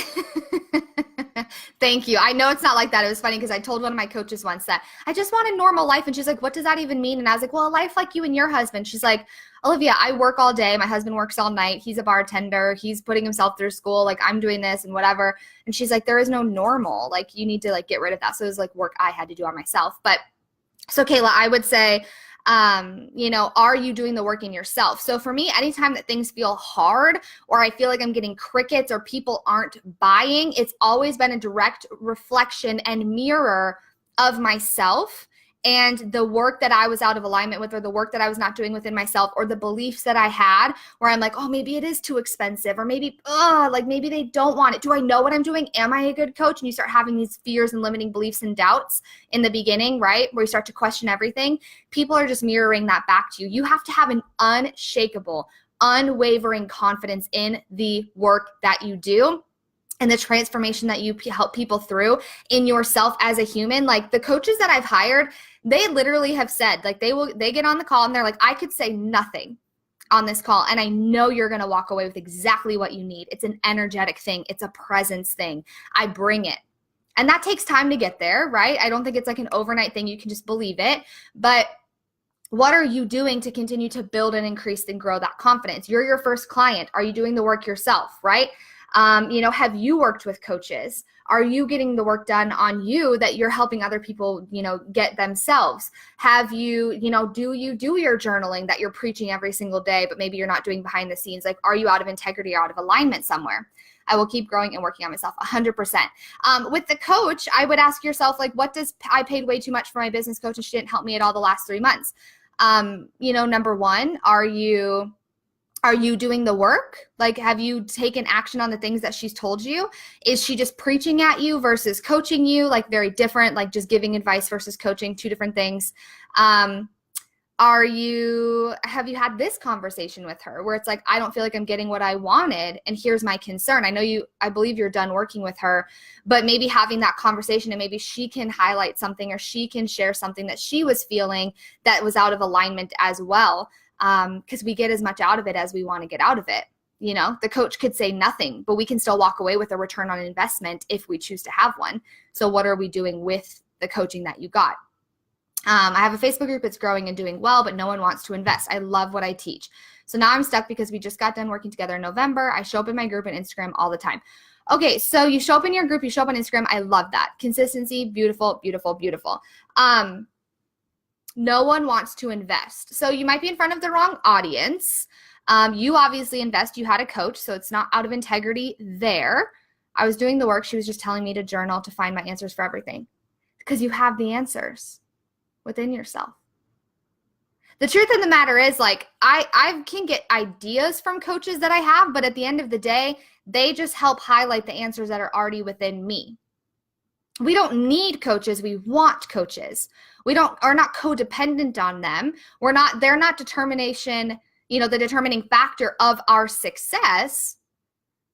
Thank you. I know it's not like that. It was funny because I told one of my coaches once that I just want a normal life. And she's like, what does that even mean? And I was like, well, a life like you and your husband. She's like, Olivia, I work all day. My husband works all night. He's a bartender. He's putting himself through school. Like, I'm doing this and whatever. And she's like, there is no normal. Like, you need to like get rid of that. So it was like work I had to do on myself. But so Kayla, I would say, are you doing the work in yourself? So for me, anytime that things feel hard or I feel like I'm getting crickets or people aren't buying, it's always been a direct reflection and mirror of myself and the work that I was out of alignment with, or the work that I was not doing within myself, or the beliefs that I had where I'm like, oh, maybe it is too expensive, or maybe, maybe they don't want it. Do I know what I'm doing? Am I a good coach? And you start having these fears and limiting beliefs and doubts in the beginning, right? Where you start to question everything. People are just mirroring that back to you. You have to have an unshakable, unwavering confidence in the work that you do and the transformation that you help people through in yourself as a human. Like the coaches that I've hired, they literally have said, like they get on the call and they're like, I could say nothing on this call and I know you're going to walk away with exactly what you need. It's an energetic thing. It's a presence thing. I bring it. And that takes time to get there, right? I don't think it's like an overnight thing. You can just believe it. But what are you doing to continue to build and increase and grow that confidence? You're your first client. Are you doing the work yourself, right? Have you worked with coaches? Are you getting the work done on you that you're helping other people, get themselves? Have you, do you do your journaling that you're preaching every single day, but maybe you're not doing behind the scenes? Like, are you out of integrity or out of alignment somewhere? I will keep growing and working on myself 100%. With the coach, I would ask yourself, like, I paid way too much for my business coach and she didn't help me at all the last 3 months. Number one, are you doing the work? Like, have you taken action on the things that she's told you? Is she just preaching at you versus coaching you? Like, very different, like just giving advice versus coaching, two different things. Have you had this conversation with her where it's like, I don't feel like I'm getting what I wanted and here's my concern. I believe you're done working with her, but maybe having that conversation and maybe she can highlight something or she can share something that she was feeling that was out of alignment as well. Because we get as much out of it as we want to get out of it. The coach could say nothing, but we can still walk away with a return on investment if we choose to have one. So what are we doing with the coaching that you got? I have a Facebook group that's growing and doing well, but no one wants to invest. I love what I teach. So now I'm stuck because we just got done working together in November. I show up in my group and Instagram all the time. Okay, so you show up in your group, you show up on Instagram. I love that. Consistency, beautiful, beautiful, beautiful. No one wants to invest. So you might be in front of the wrong audience. You obviously invest. You had a coach, so it's not out of integrity there. I was doing the work. She was just telling me to journal to find my answers for everything because you have the answers within yourself. The truth of the matter is, like, I can get ideas from coaches that I have, but at the end of the day, they just help highlight the answers that are already within me. We don't need coaches. We want coaches. Are not codependent on them. They're not determination, the determining factor of our success.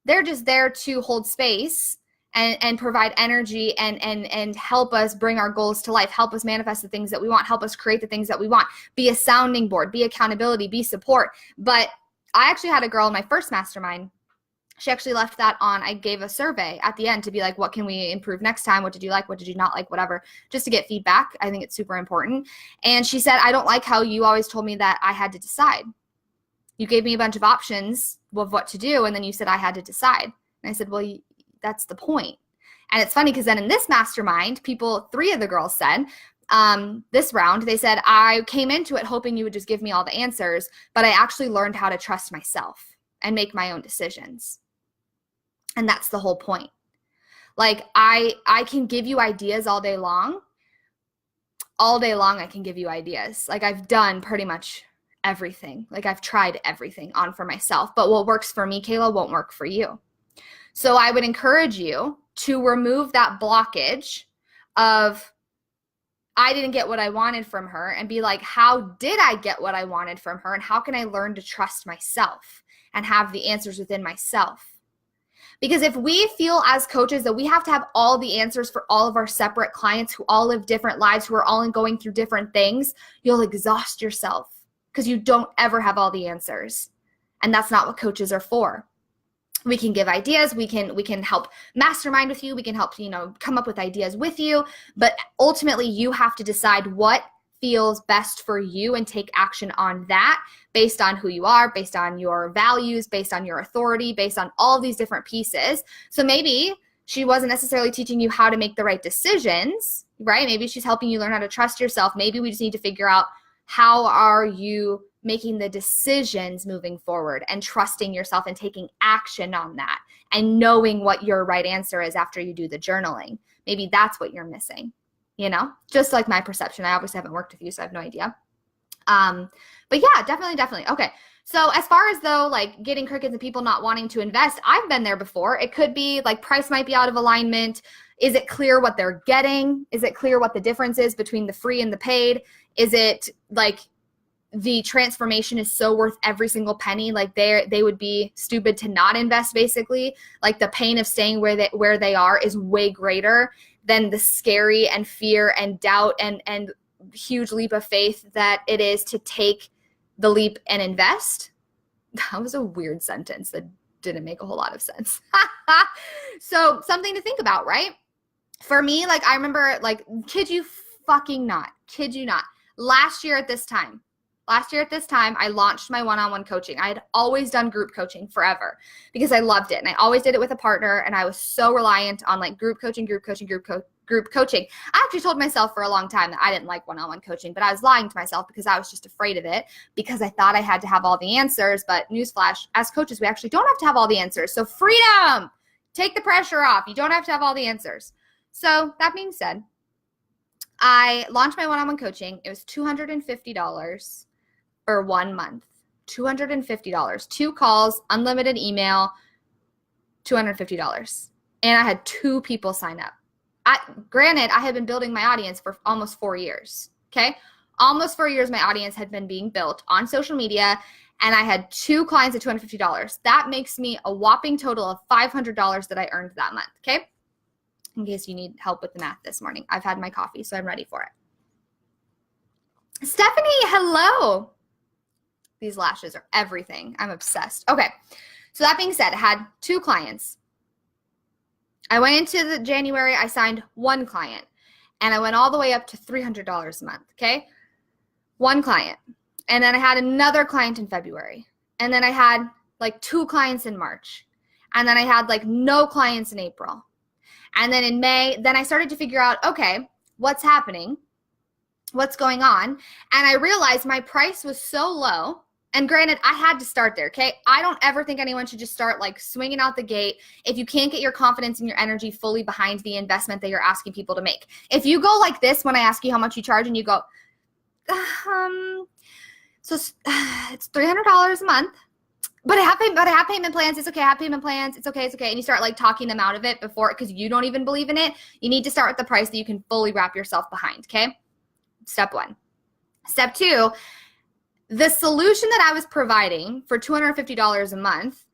They're just there to hold space and provide energy and help us bring our goals to life, help us manifest the things that we want, help us create the things that we want, be a sounding board, be accountability, be support. But I actually had a girl in my first mastermind. She actually left that on. I gave a survey at the end to be like, what can we improve next time? What did you like? What did you not like? Whatever, just to get feedback. I think it's super important. And she said, I don't like how you always told me that I had to decide. You gave me a bunch of options of what to do, and then you said I had to decide. And I said, well, that's the point. And it's funny because then in this mastermind, 3 of the girls said, this round, they said, I came into it hoping you would just give me all the answers, but I actually learned how to trust myself and make my own decisions. And that's the whole point. Like, I can give you ideas all day long. All day long, I can give you ideas. Like, I've done pretty much everything. Like, I've tried everything on for myself. But what works for me, Kayla, won't work for you. So I would encourage you to remove that blockage of, I didn't get what I wanted from her, and be like, how did I get what I wanted from her? And how can I learn to trust myself and have the answers within myself? Because if we feel as coaches that we have to have all the answers for all of our separate clients who all live different lives, who are all going through different things, you'll exhaust yourself. because you don't ever have all the answers. And that's not what coaches are for. We can give ideas, we can help mastermind with you, we can help, come up with ideas with you, but ultimately you have to decide what feels best for you and take action on that based on who you are, based on your values, based on your authority, based on all of these different pieces. So maybe she wasn't necessarily teaching you how to make the right decisions, right? Maybe she's helping you learn how to trust yourself. Maybe we just need to figure out, how are you making the decisions moving forward and trusting yourself and taking action on that and knowing what your right answer is after you do the journaling. Maybe that's what you're missing, just like my perception. I obviously haven't worked with you, so I have no idea. But yeah, definitely. Okay. So as far as though like getting crickets and people not wanting to invest, I've been there before. It could be like price might be out of alignment. Is it clear what they're getting? Is it clear what the difference is between the free and the paid? Is it like the transformation is so worth every single penny? Like they would be stupid to not invest, basically. Like the pain of staying where they are is way greater than the scary and fear and doubt and huge leap of faith that it is to take the leap and invest. That was a weird sentence that didn't make a whole lot of sense. So something to think about, right? For me, like I remember, like, kid you not, last year at this time, I launched my one-on-one coaching. I had always done group coaching forever because I loved it. And I always did it with a partner. And I was so reliant on like group coaching. I actually told myself for a long time that I didn't like one-on-one coaching, but I was lying to myself because I was just afraid of it because I thought I had to have all the answers. But newsflash, as coaches, we actually don't have to have all the answers. So freedom, take the pressure off. You don't have to have all the answers. So that being said, I launched my one-on-one coaching. It was $250 for 1 month. $250. 2 calls, unlimited email, $250. And I had 2 people sign up. Granted, I had been building my audience for almost 4 years. Okay? Almost 4 years, my audience had been being built on social media, and I had 2 clients at $250. That makes me a whopping total of $500 that I earned that month. Okay? In case you need help with the math this morning. I've had my coffee, so I'm ready for it. Stephanie, hello. These lashes are everything. I'm obsessed. Okay. So that being said, I had 2 clients. I went into the January, I signed 1 client, and I went all the way up to $300 a month. Okay. 1 client. And then I had another client in February. And then I had like 2 clients in March. And then I had like no clients in April. And then in May, then I started to figure out, okay, what's happening? What's going on? And I realized my price was so low. And granted, I had to start there, okay? I don't ever think anyone should just start like swinging out the gate if you can't get your confidence and your energy fully behind the investment that you're asking people to make. If you go like this when I ask you how much you charge and you go, so it's $300 a month. But I have payment plans. It's okay. I have payment plans. It's okay. And you start like talking them out of it before, because you don't even believe in it. You need to start with the price that you can fully wrap yourself behind. Okay. Step 1. Step 2, the solution that I was providing for $250 a month,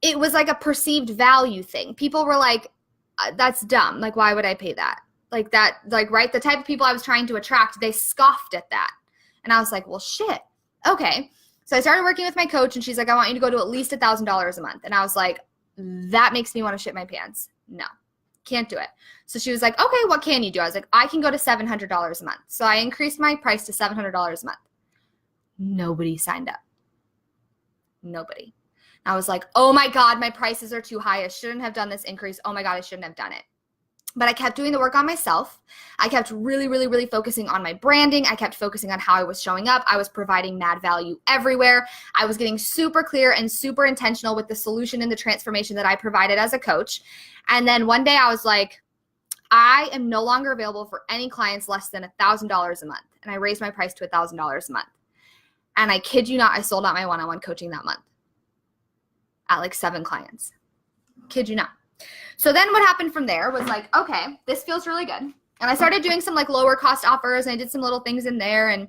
it was like a perceived value thing. People were like, that's dumb. Like, why would I pay that? Like that, like, right. The type of people I was trying to attract, they scoffed at that. And I was like, well, shit. Okay. So I started working with my coach, and she's like, I want you to go to at least $1,000 a month. And I was like, that makes me want to shit my pants. No, can't do it. So she was like, okay, what can you do? I was like, I can go to $700 a month. So I increased my price to $700 a month. Nobody signed up. Nobody. And I was like, oh my God, my prices are too high. I shouldn't have done this increase. Oh my God, I shouldn't have done it. But I kept doing the work on myself. I kept really focusing on my branding. I kept focusing on how I was showing up. I was providing mad value everywhere. I was getting super clear and super intentional with the solution and the transformation that I provided as a coach. And then one day I was like, I am no longer available for any clients less than $1,000 a month. And I raised my price to $1,000 a month. And I kid you not, I sold out my one-on-one coaching that month at like 7 clients. Kid you not. So then what happened from there was like, okay, this feels really good. And I started doing some like lower cost offers, and I did some little things in there and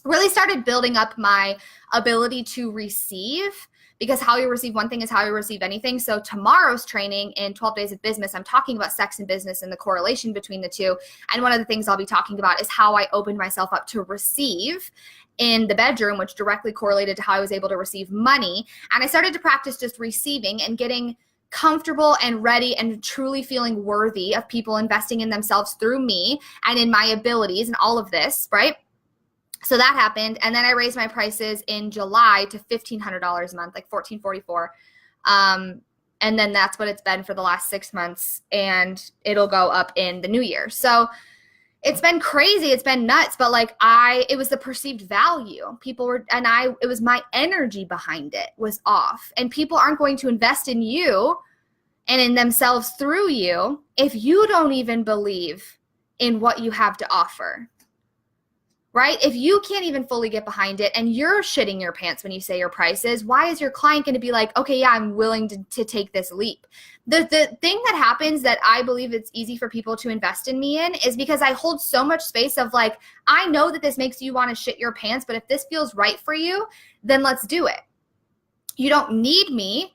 really started building up my ability to receive, because how you receive one thing is how you receive anything. So tomorrow's training in 12 Days of Business, I'm talking about sex and business and the correlation between the two. And one of the things I'll be talking about is how I opened myself up to receive in the bedroom, which directly correlated to how I was able to receive money. And I started to practice just receiving and getting comfortable and ready and truly feeling worthy of people investing in themselves through me and in my abilities and all of this, right? So that happened. And then I raised my prices in July to $1,500 a month, like $1,444. And then that's what it's been for the last 6 months, and it'll go up in the new year. So it's been crazy. It's been nuts. But like it was the perceived value. It was my energy behind it was off. And people aren't going to invest in you and in themselves through you if you don't even believe in what you have to offer. Right? If you can't even fully get behind it and you're shitting your pants when you say your prices, why is your client going to be like, okay, yeah, I'm willing to take this leap? The thing that happens that I believe it's easy for people to invest in me in is because I hold so much space of like, I know that this makes you want to shit your pants, but if this feels right for you, then let's do it. You don't need me.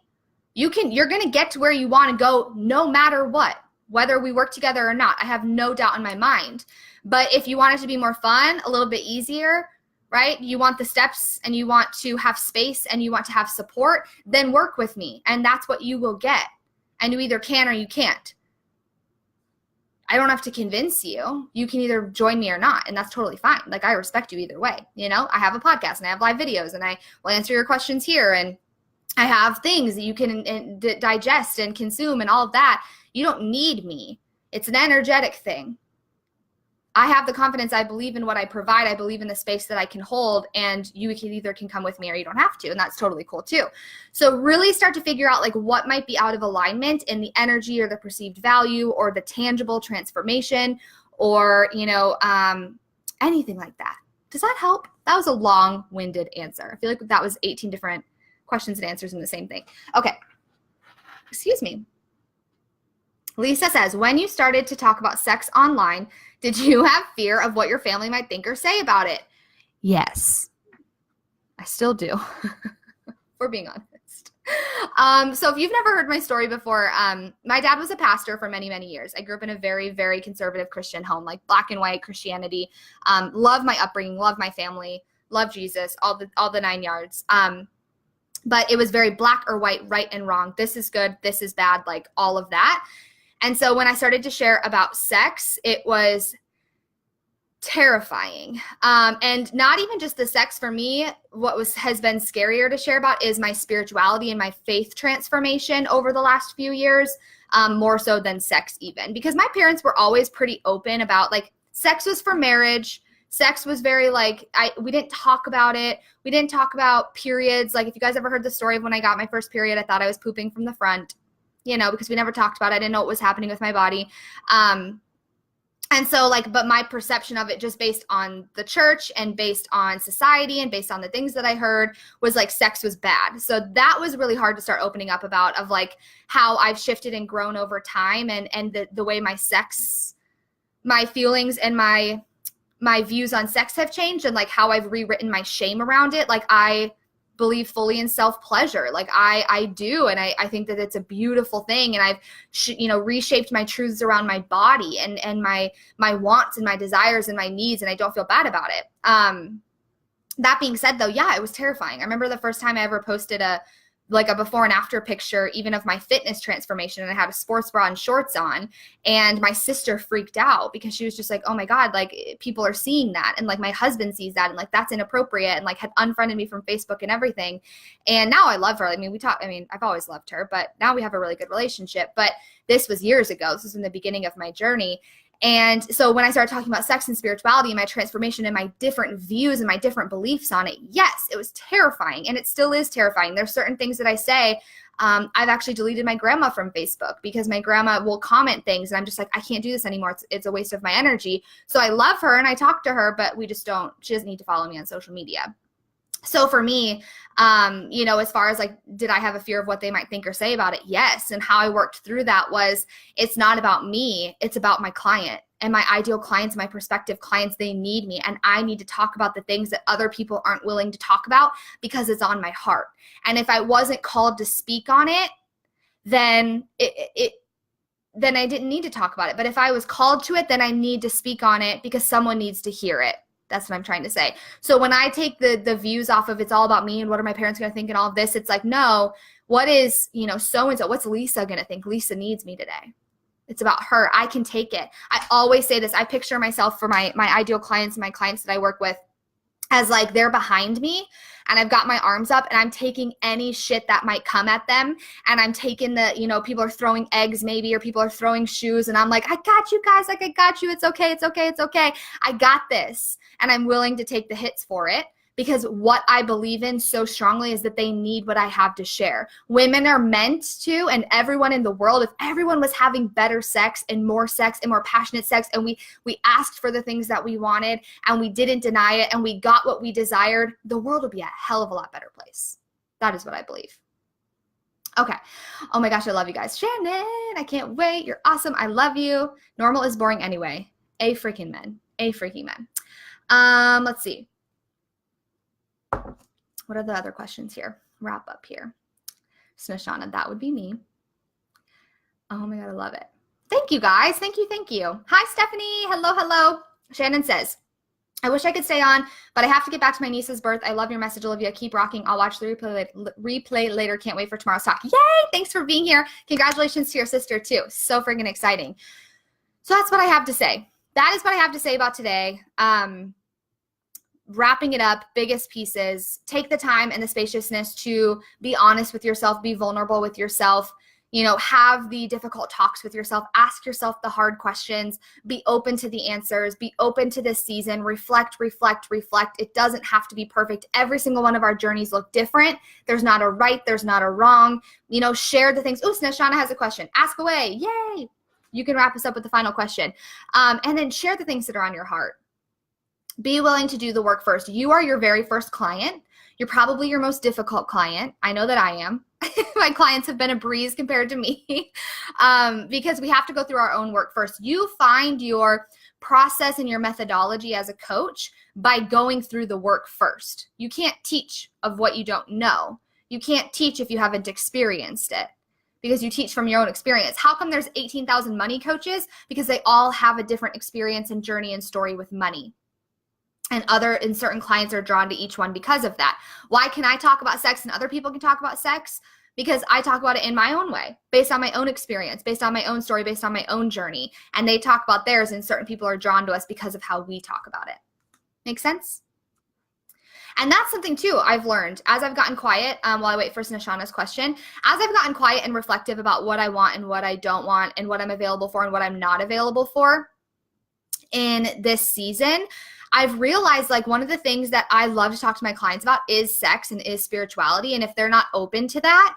You're going to get to where you want to go no matter what, whether we work together or not. I have no doubt in my mind. But if you want it to be more fun, a little bit easier, right? You want the steps and you want to have space and you want to have support, then work with me. And that's what you will get. And you either can or you can't. I don't have to convince you. You can either join me or not. And that's totally fine. Like, I respect you either way. You know, I have a podcast and I have live videos and I will answer your questions here. And I have things that you can digest and consume and all of that. You don't need me. It's an energetic thing. I have the confidence. I believe in what I provide. I believe in the space that I can hold, and you either can come with me or you don't have to, and that's totally cool too. So really start to figure out like what might be out of alignment in the energy or the perceived value or the tangible transformation or, anything like that. Does that help? That was a long-winded answer. I feel like that was 18 different questions and answers in the same thing. Okay. Excuse me. Lisa says, when you started to talk about sex online, did you have fear of what your family might think or say about it? Yes, I still do, for being honest. So if you've never heard my story before, my dad was a pastor for many, many years. I grew up in a very, very conservative Christian home, like black and white Christianity. Love my upbringing, love my family, love Jesus, all the 9 yards. But it was very black or white, right and wrong. This is good, this is bad, like all of that. And so when I started to share about sex, it was terrifying. And not even just the sex for me, has been scarier to share about is my spirituality and my faith transformation over the last few years, more so than sex even. Because my parents were always pretty open about like sex was for marriage. Sex was very like, we didn't talk about it. We didn't talk about periods. Like if you guys ever heard the story of when I got my first period, I thought I was pooping from the front, because we never talked about it. I didn't know what was happening with my body. And so but my perception of it just based on the church and based on society and based on the things that I heard was like sex was bad. So that was really hard to start opening up about of like how I've shifted and grown over time and the way my feelings and my views on sex have changed and like how I've rewritten my shame around it. Like I believe fully in self-pleasure. Like I do. And I think that it's a beautiful thing. And I've, reshaped my truths around my body and my wants and my desires and my needs. And I don't feel bad about it. That being said though, yeah, it was terrifying. I remember the first time I ever posted a before and after picture, even of my fitness transformation. And I had a sports bra and shorts on, and my sister freaked out because she was just like, oh my God, like people are seeing that. And like my husband sees that and like, that's inappropriate, and like had unfriended me from Facebook and everything. And now I love her. I've always loved her, but now we have a really good relationship. But this was years ago. This was in the beginning of my journey. And so when I started talking about sex and spirituality and my transformation and my different views and my different beliefs on it, yes, it was terrifying. And it still is terrifying. There's certain things that I say. I've actually deleted my grandma from Facebook because my grandma will comment things. And I'm just like, I can't do this anymore. It's a waste of my energy. So I love her and I talk to her, but she doesn't need to follow me on social media. So for me, as far as like, did I have a fear of what they might think or say about it? Yes. And how I worked through that was, it's not about me, it's about my client. And my ideal clients, my prospective clients, they need me. And I need to talk about the things that other people aren't willing to talk about because it's on my heart. And if I wasn't called to speak on it, then then I didn't need to talk about it. But if I was called to it, then I need to speak on it because someone needs to hear it. That's what I'm trying to say. So when I take the views off of it's all about me and what are my parents going to think and all of this, it's like, no, what is, so-and-so, what's Lisa going to think? Lisa needs me today. It's about her. I can take it. I always say this. I picture myself for my ideal clients and my clients that I work with as like they're behind me and I've got my arms up and I'm taking any shit that might come at them. And I'm taking people are throwing eggs maybe, or people are throwing shoes. And I'm like, I got you guys. Like, I got you. It's okay. It's okay. It's okay. I got this. And I'm willing to take the hits for it. Because what I believe in so strongly is that they need what I have to share. Women are meant to, and everyone in the world, if everyone was having better sex and more passionate sex, and we asked for the things that we wanted and we didn't deny it and we got what we desired, the world would be a hell of a lot better place. That is what I believe. Okay. Oh my gosh, I love you guys. Shannon, I can't wait. You're awesome. I love you. Normal is boring anyway. A freaking men. Let's see. What are the other questions here? Wrap up here. Snashana, that would be me. Oh my God, I love it. Thank you guys. Thank you. Hi, Stephanie. Hello. Shannon says, I wish I could stay on, but I have to get back to my niece's birth. I love your message, Olivia. Keep rocking. I'll watch the replay later. Can't wait for tomorrow's talk. Yay! Thanks for being here. Congratulations to your sister too. So friggin' exciting. So that's what I have to say. That is what I have to say about today. Wrapping it up, biggest pieces, take the time and the spaciousness to be honest with yourself, be vulnerable with yourself, have the difficult talks with yourself, ask yourself the hard questions, be open to the answers, be open to this season, reflect. It doesn't have to be perfect. Every single one of our journeys look different. There's not a right, there's not a wrong, share the things. Oh, Snashana has a question. Ask away. Yay. You can wrap us up with the final question. And then share the things that are on your heart. Be willing to do the work first. You are your very first client. You're probably your most difficult client. I know that I am. My clients have been a breeze compared to me because we have to go through our own work first. You find your process and your methodology as a coach by going through the work first. You can't teach of what you don't know. You can't teach if you haven't experienced it, because you teach from your own experience. How come there's 18,000 money coaches? Because they all have a different experience and journey and story with money. And certain clients are drawn to each one because of that. Why can I talk about sex and other people can talk about sex? Because I talk about it in my own way, based on my own experience, based on my own story, based on my own journey. And they talk about theirs, and certain people are drawn to us because of how we talk about it. Make sense? And that's something too I've learned as I've gotten quiet while I wait for Snashana's question. As I've gotten quiet and reflective about what I want and what I don't want and what I'm available for and what I'm not available for in this season, I've realized like one of the things that I love to talk to my clients about is sex and is spirituality. And if they're not open to that,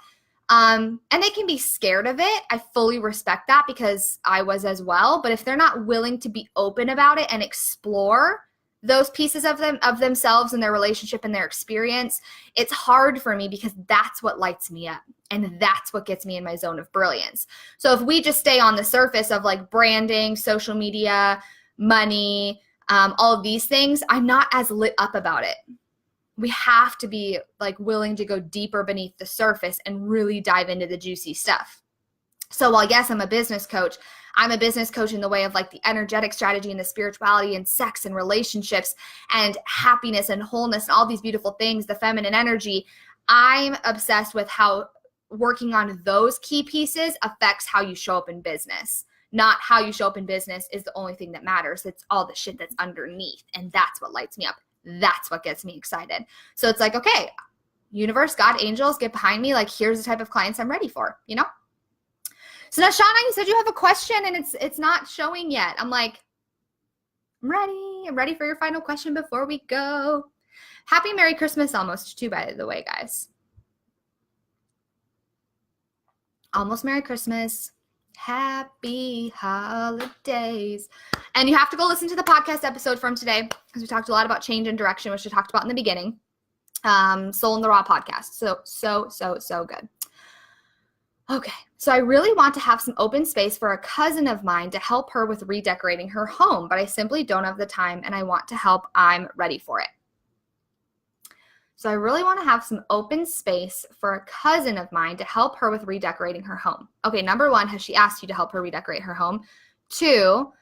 and they can be scared of it, I fully respect that because I was as well. But if they're not willing to be open about it and explore those pieces of themselves and their relationship and their experience, it's hard for me because that's what lights me up. And that's what gets me in my zone of brilliance. So if we just stay on the surface of like branding, social media, money, all of these things, I'm not as lit up about it. We have to be like willing to go deeper beneath the surface and really dive into the juicy stuff. So while yes, I'm a business coach in the way of like the energetic strategy and the spirituality and sex and relationships and happiness and wholeness and all these beautiful things, the feminine energy. I'm obsessed with how working on those key pieces affects how you show up in business. Not how you show up in business is the only thing that matters. It's all the shit that's underneath. And that's what lights me up. That's what gets me excited. So it's like, okay, universe, God, angels, get behind me. Like, here's the type of clients I'm ready for, So now, Shauna, you said you have a question and it's not showing yet. I'm like, I'm ready. I'm ready for your final question before we go. Happy Merry Christmas almost too, by the way, guys. Almost Merry Christmas. Happy holidays. And you have to go listen to the podcast episode from today because we talked a lot about change and direction, which we talked about in the beginning. Soul in the Raw podcast. So good. Okay, so I really want to have some open space for a cousin of mine to help her with redecorating her home, but I simply don't have the time and I want to help. I'm ready for it. So I really want to have some open space for a cousin of mine to help her with redecorating her home. Okay, number one, has she asked you to help her redecorate her home? 2,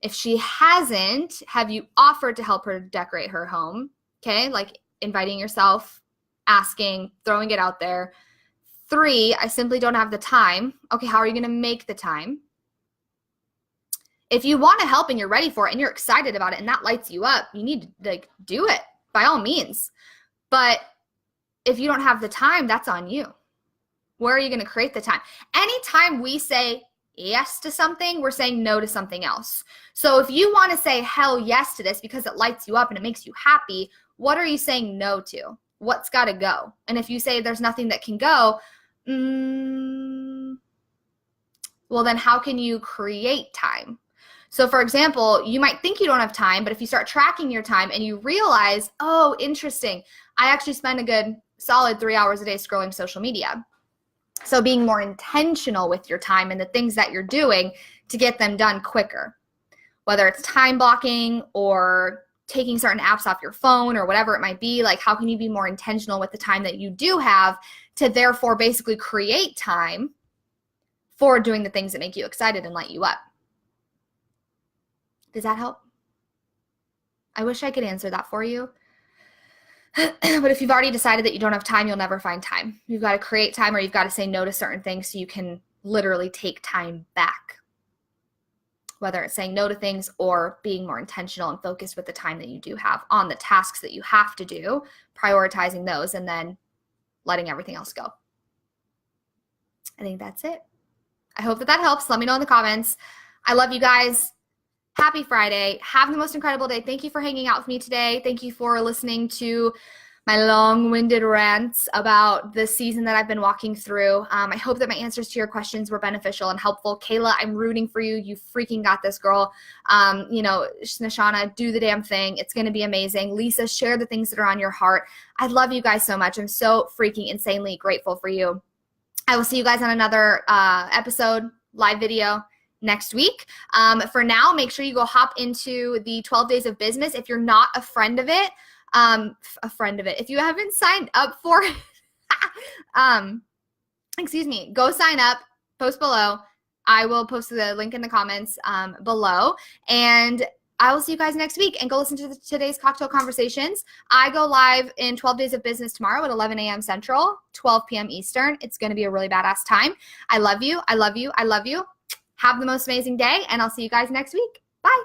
if she hasn't, have you offered to help her decorate her home? Okay, like inviting yourself, asking, throwing it out there. 3, I simply don't have the time. Okay, how are you going to make the time? If you want to help and you're ready for it and you're excited about it and that lights you up, you need to do it by all means. But if you don't have the time, that's on you. Where are you going to create the time? Anytime we say yes to something, we're saying no to something else. So if you want to say hell yes to this because it lights you up and it makes you happy, what are you saying no to? What's got to go? And if you say there's nothing that can go, well, then how can you create time? So for example, you might think you don't have time, but if you start tracking your time and you realize, oh, interesting, I actually spend a good solid 3 hours a day scrolling social media. So being more intentional with your time and the things that you're doing to get them done quicker, whether it's time blocking or taking certain apps off your phone or whatever it might be, like how can you be more intentional with the time that you do have to therefore basically create time for doing the things that make you excited and light you up? Does that help? I wish I could answer that for you. But if you've already decided that you don't have time, you'll never find time. You've got to create time or you've got to say no to certain things so you can literally take time back. Whether it's saying no to things or being more intentional and focused with the time that you do have on the tasks that you have to do, prioritizing those and then letting everything else go. I think that's it. I hope that helps. Let me know in the comments. I love you guys. Happy Friday. Have the most incredible day. Thank you for hanging out with me today. Thank you for listening to my long-winded rants about the season that I've been walking through. I hope that my answers to your questions were beneficial and helpful. Kayla, I'm rooting for you. You freaking got this, girl. Nashana, do the damn thing. It's going to be amazing. Lisa, share the things that are on your heart. I love you guys so much. I'm so freaking insanely grateful for you. I will see you guys on another episode, live video next week. For now, make sure you go hop into the 12 Days of Business. If you're not a friend of it, if you haven't signed up for it, go sign up, post below. I will post the link in the comments below. And I will see you guys next week and go listen to today's cocktail conversations. I go live in 12 Days of Business tomorrow at 11 a.m. Central, 12 p.m. Eastern. It's going to be a really badass time. I love you. I love you. I love you. Have the most amazing day, and I'll see you guys next week. Bye.